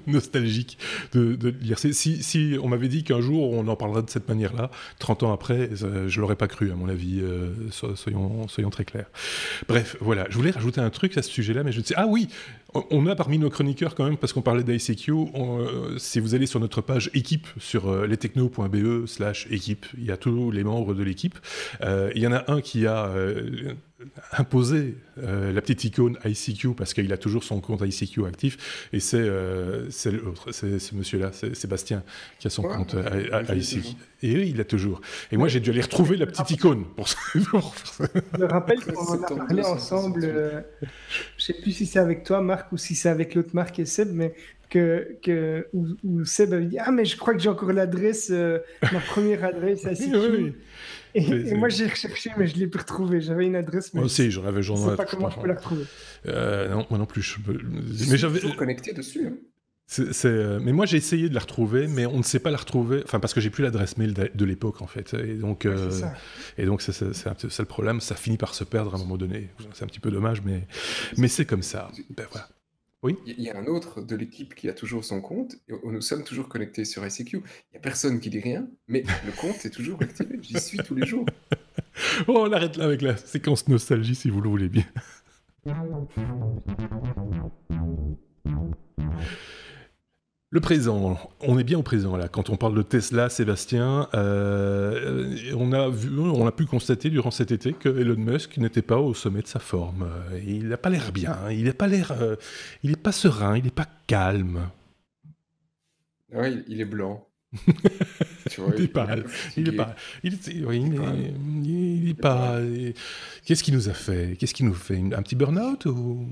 nostalgique de l'IRC. Si on m'avait dit qu'un jour on en parlerait de cette manière-là, 30 ans après, je l'aurais pas cru, à mon avis, soyons très clairs. Bref, voilà, je voulais rajouter un truc à ce sujet-là, mais je ne sais... Ah oui, on a parmi nos chroniqueurs quand même, parce qu'on parlait d'ICQ, si vous allez sur notre page équipe, sur lestechno.be/équipe, il y a tous les membres de l'équipe. Il y en a un qui a imposé la petite icône ICQ parce qu'il a toujours son compte ICQ actif, et c'est ce monsieur-là, c'est Sébastien, qui a son compte ICQ. Et il l'a toujours. Et moi, j'ai dû aller retrouver la petite icône pour ça.
Je me rappelle qu'on en a parlé ensemble, je sais plus si c'est avec toi, Marc, ou si c'est avec l'autre Marc et Seb, mais où Seb avait dit « Ah, mais je crois que j'ai encore l'adresse, ma première adresse ICQ. »
Oui.
Et moi, j'ai recherché, mais je ne l'ai plus retrouvée. J'avais une adresse, mais
moi aussi, je
ne sais pas comment je peux la retrouver.
Non, moi non plus.
Mais j'avais toujours connecté dessus. Hein.
Mais moi j'ai essayé de la retrouver, mais on ne sait pas la retrouver, enfin parce que j'ai plus l'adresse mail de l'époque en fait, et donc c'est le problème, ça finit par se perdre à un moment donné. C'est un petit peu dommage, mais c'est comme ça. Ben, voilà. Oui.
Il y a un autre de l'équipe qui a toujours son compte, et nous sommes toujours connectés sur ICQ. Il n'y a personne qui dit rien, mais le compte est toujours activé. J'y suis tous les jours.
Oh, on arrête là avec la séquence nostalgie si vous le voulez bien. Le présent, on est bien au présent là. Quand on parle de Tesla, Sébastien, on a pu constater durant cet été que Elon Musk n'était pas au sommet de sa forme. Il n'a pas l'air bien, il n'est pas serein, il n'est pas calme.
Ouais, il est blanc.
Tu vois, il est pas. Qu'est-ce qu'il nous a fait? Qu'est-ce qu'il nous fait? Un petit burn-out ou?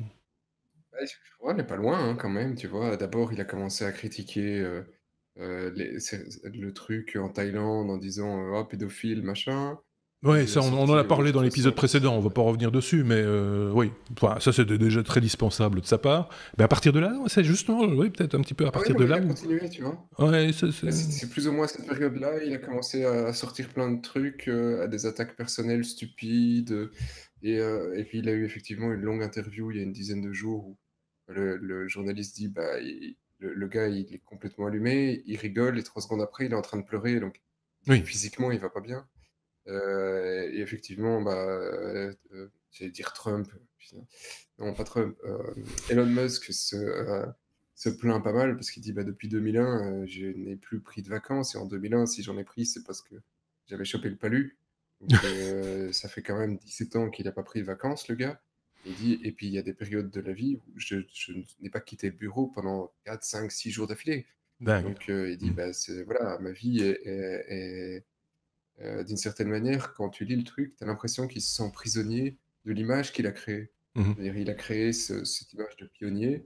On n'est pas loin hein, quand même, tu vois. D'abord, il a commencé à critiquer le truc en Thaïlande en disant oh, pédophile, machin.
Ouais, ça, on en a parlé dans l'épisode précédent, on va pas revenir dessus, mais oui, enfin, ça c'était déjà très dispensable de sa part. Mais à partir de là, c'est justement, oui, peut-être un petit peu à partir de là.
Il a continué, tu vois.
Ouais,
c'est plus ou moins cette période-là, il a commencé à sortir plein de trucs, à des attaques personnelles stupides, et puis il a eu effectivement une longue interview il y a une dizaine de jours où le journaliste dit bah, le gars il est complètement allumé, il rigole et 3 secondes après il est en train de pleurer, donc
oui.
Physiquement il va pas bien. Et effectivement, j'allais dire Trump, putain. Non, pas Trump, Elon Musk se plaint pas mal parce qu'il dit: «Bah, depuis 2001, je n'ai plus pris de vacances et en 2001, si j'en ai pris, c'est parce que j'avais chopé le palu». Donc ça fait quand même 17 ans qu'il a pas pris de vacances, le gars. Il dit: «Et puis il y a des périodes de la vie où je n'ai pas quitté le bureau pendant 4, 5, 6 jours d'affilée».
Dingue.
Donc il dit: «Bah, c'est voilà, ma vie d'une certaine manière, quand tu lis le truc, tu as l'impression qu'il se sent prisonnier de l'image qu'il a créée.
Mhm.
C'est-à-dire, il a créé cette image de pionnier,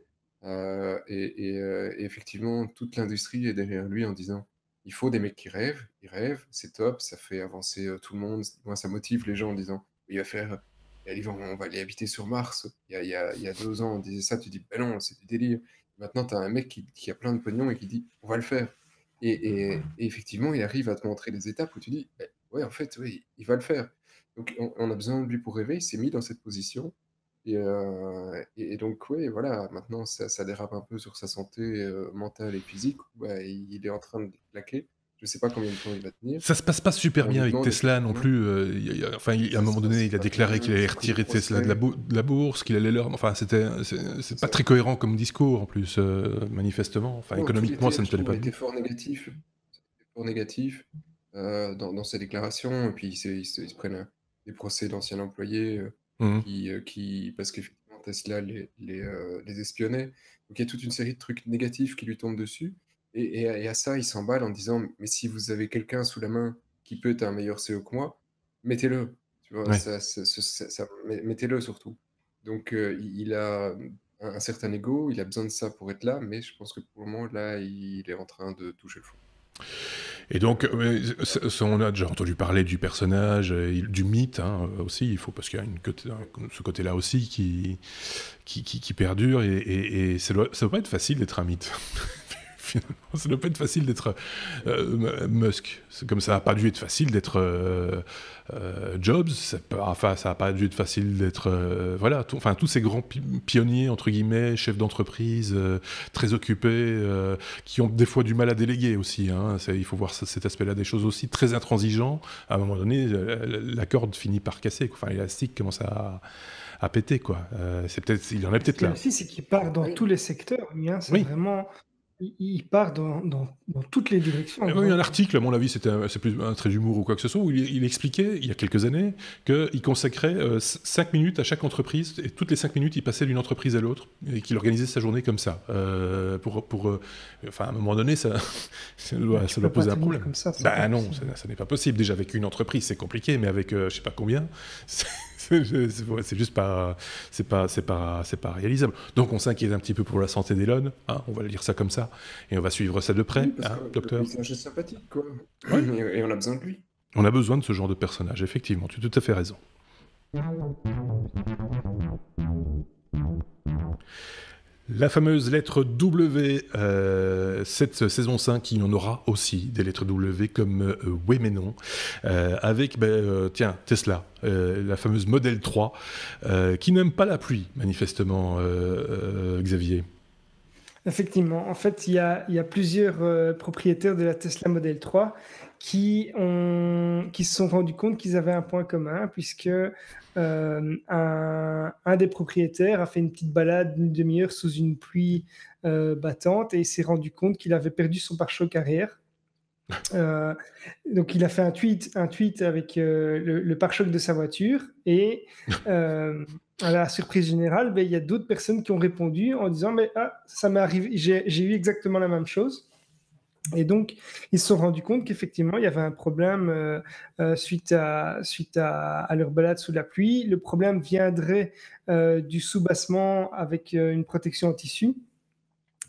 et effectivement, toute l'industrie est derrière lui en disant: «Il faut des mecs qui rêvent, ils rêvent, c'est top, ça fait avancer, tout le monde». Moi, ça motive les gens en disant: «Il va faire on va aller habiter sur Mars». Il y a 2 ans, on disait ça, tu dis: «Ben non, c'est du délire». Maintenant, tu as un mec qui a plein de pognon et qui dit: «On va le faire». Et effectivement, il arrive à te montrer des étapes où tu dis: «Beh, ouais, en fait, oui, il va le faire». Donc on a besoin de lui pour rêver, il s'est mis dans cette position et donc ouais, voilà, maintenant ça dérape un peu sur sa santé, mentale et physique, bah, il est en train de claquer. Je sais pas combien de temps il va tenir.
Ça se passe pas super
On
bien
lui
avec
demande
Tesla non
effectivement
plus. Enfin, à un
ça
moment
se
donné,
passe
il a
pas très
déclaré qu'il
bien,
allait
ils ont pris des
retirer Tesla de
procès,
la bourse, qu'il allait leur. Enfin, c'est
c'est
pas
ça.
très cohérent comme discours en plus, manifestement. Enfin,
Non, tout
économiquement,
était
ça ne
je
tenait
trouve
pas
a
bien.
été fort négatif. Fort négatif, dans ses déclarations et puis ils se prennent, des procès d'anciens employés,
Mhm.
qui parce qu'effectivement Tesla les espionnait. Donc il y a toute une série de trucs négatifs qui lui tombent dessus et à ça, il s'emballe en disant: «Mais si vous avez quelqu'un sous la main qui peut être un meilleur CEO que moi, mettez-le». Tu vois?
Ouais.
Ça mettez-le surtout. Donc il a, un certain ego, il a besoin de ça pour être là, mais je pense que pour le moment, là, il est en train de toucher le fond.
Et donc, on a déjà entendu parler du personnage, du mythe hein, aussi. Il faut parce qu'il y a ce côté-là aussi qui perdure et ça doit pas être facile d'être un mythe. Finalement, ça doit pas être facile d'être Musk. C'est comme ça n'a pas dû être facile d'être Jobs. Ça a pas dû être facile d'être voilà. Tous ces grands pionniers entre guillemets, chefs d'entreprise, très occupés, qui ont des fois du mal à déléguer aussi. Hein. Il faut voir cet aspect-là des choses aussi, très intransigeant. À un moment donné, la corde finit par casser. Enfin, l'élastique commence à péter quoi. Il en est
Ce
peut-être
qu'il y a
là.
aussi, c'est qu'il part dans
Oui.
tous les secteurs, lui, hein. C'est
Oui.
vraiment, il part dans toutes les directions,
Il y a eu un
vraiment.
article, à mon avis, c'est plus un trait d'humour ou quoi que ce soit, où il expliquait, il y a quelques années, qu'il consacrait 5 minutes à chaque entreprise, et toutes les 5 minutes, il passait d'une entreprise à l'autre, et qu'il organisait sa journée comme ça. Enfin, à un moment donné, ça
Mais tu
doit
peux pas
poser un
tenir
problème.
comme ça, c'est pas
Ben non,
possible.
ça n'est pas possible. Déjà, avec une entreprise, c'est compliqué, mais avec je sais pas combien, c'est juste pas, c'est pas réalisable. Donc, on s'inquiète un petit peu pour la santé d'Elon, hein, on va le dire ça comme ça, et on va suivre ça de près,
Oui, parce
hein,
que le
docteur.
paysage est sympathique, quoi.
Ouais.
Et on a besoin de lui.
On a besoin de ce genre de personnage, effectivement, tu as tout à fait raison. La fameuse lettre W, cette saison 5, il y en aura aussi des lettres W comme oui mais non, avec, tiens, Tesla, la fameuse Model 3, qui n'aime pas la pluie, manifestement, Xavier.
Effectivement, en fait, il y a plusieurs propriétaires de la Tesla Model 3 qui se sont rendus compte qu'ils avaient un point commun, puisque un des propriétaires a fait une petite balade d'une demi-heure sous une pluie battante et il s'est rendu compte qu'il avait perdu son pare-choc arrière. Euh, donc il a fait un tweet avec le pare-choc de sa voiture et à la surprise générale, ben, il y a d'autres personnes qui ont répondu en disant mais ça m'est arrivé, j'ai eu exactement la même chose. Et donc, ils se sont rendus compte qu'effectivement, il y avait un problème suite à leur balade sous la pluie. Le problème viendrait du soubassement avec une protection en tissu.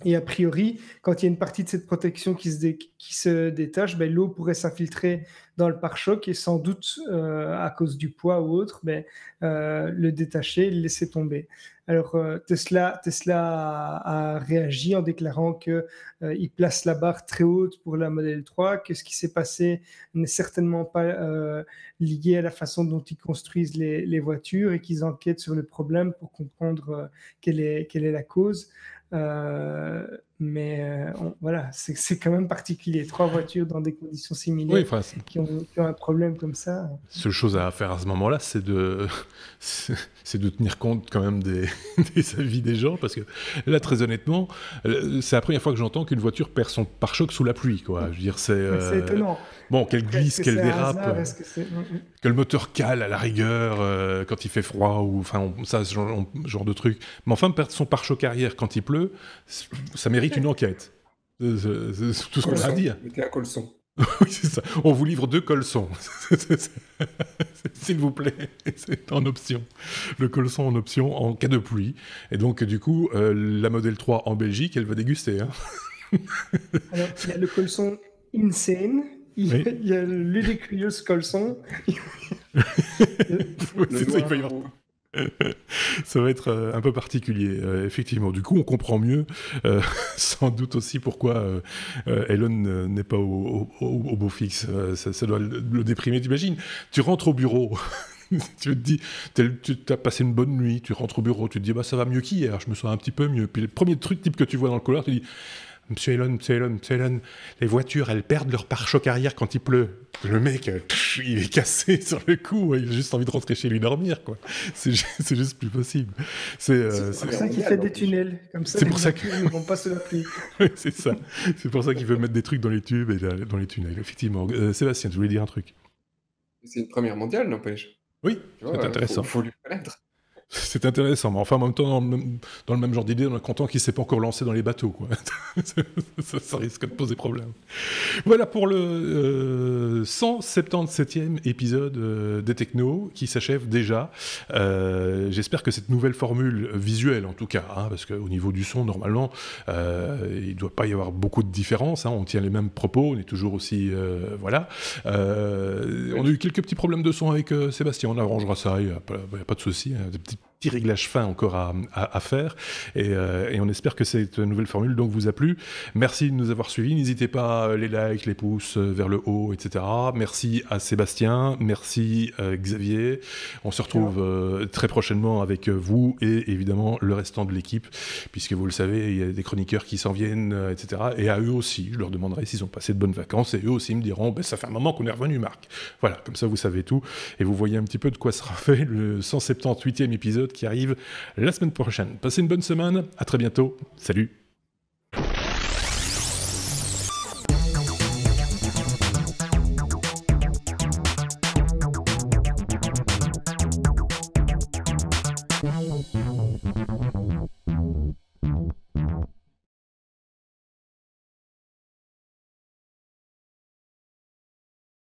Et a priori, quand il y a une partie de cette protection qui se détache, ben, l'eau pourrait s'infiltrer dans le pare-choc et sans doute, à cause du poids ou autre, le détacher, le laisser tomber. Alors, Tesla a réagi en déclarant qu'il place la barre très haute pour la Model 3, que ce qui s'est passé n'est certainement pas lié à la façon dont ils construisent les voitures et qu'ils enquêtent sur le problème pour comprendre quelle est la cause. Mais voilà, c'est quand même particulier. 3 voitures dans des conditions similaires qui ont un problème comme ça.
Seule chose à faire à ce moment-là, c'est de tenir compte quand même des avis des gens, parce que là, très honnêtement, c'est la première fois que j'entends qu'une voiture perd son pare-choc sous la pluie, quoi. Je veux dire,
c'est étonnant.
Bon, qu'elle glisse, qu'elle dérape, que le moteur cale à la rigueur quand il fait froid, ou enfin, ça, ce genre de truc. Mais enfin, perdre son pare-choc arrière quand il pleut, ça mérite une enquête. C'est tout ce qu'on a à dire.
Mettez un colson.
Oui, c'est ça. On vous livre 2 colsons. S'il vous plaît, c'est en option. Le colson en option en cas de pluie. Et donc, du coup, la Model 3 en Belgique, elle va déguster. Hein.
Alors, il y a le colson Insane, il y a le Ludicrous colson.
C'est ça, il va y avoir. Ça va être un peu particulier, effectivement. Du coup, on comprend mieux, sans doute aussi, pourquoi Elon n'est pas au beau fixe. Ça doit le déprimer. T'imagines, tu rentres au bureau, tu te dis, tu as passé une bonne nuit, tu rentres au bureau, tu te dis, bah, ça va mieux qu'hier, je me sens un petit peu mieux. Puis le premier truc type que tu vois dans le couloir, tu dis, Monsieur Elon, les voitures, elles perdent leur pare-choc arrière quand il pleut. Le mec, il est cassé sur le coup, il a juste envie de rentrer chez lui dormir, quoi. C'est juste plus possible. C'est
pour ça qu'il fait des tunnels, comme ça, les voitures ne vont pas se la pluie.
Oui, c'est ça. C'est pour ça qu'il veut mettre des trucs dans les tubes et dans les tunnels, effectivement. Sébastien, tu voulais dire un truc?
C'est une première mondiale, n'empêche.
Oui, c'est intéressant.
Il faut lui connaître.
C'est intéressant, mais enfin, en même temps, dans le même genre d'idée, on est content qu'il ne s'est pas encore lancé dans les bateaux, quoi. ça risque de poser problème. Voilà pour le 177e épisode des Technos, qui s'achève déjà. J'espère que cette nouvelle formule visuelle, en tout cas, hein, parce qu'au niveau du son, normalement, il ne doit pas y avoir beaucoup de différence, hein, on tient les mêmes propos, on est toujours aussi... voilà. On a eu quelques petits problèmes de son avec Sébastien, on arrangera ça, il n'y a pas de souci, hein, des petits réglages fins encore à faire, et on espère que cette nouvelle formule donc vous a plu. Merci de nous avoir suivis, n'hésitez pas, les likes, les pouces vers le haut, etc. Merci à Sébastien, merci Xavier, on se retrouve très prochainement avec vous et évidemment le restant de l'équipe, puisque vous le savez, il y a des chroniqueurs qui s'en viennent, etc. Et à eux aussi, je leur demanderai s'ils ont passé de bonnes vacances, et eux aussi me diront, ben, ça fait un moment qu'on est revenu, Marc. Voilà, comme ça vous savez tout, et vous voyez un petit peu de quoi sera fait le 178e épisode qui arrive la semaine prochaine. Passez une bonne semaine, à très bientôt, salut.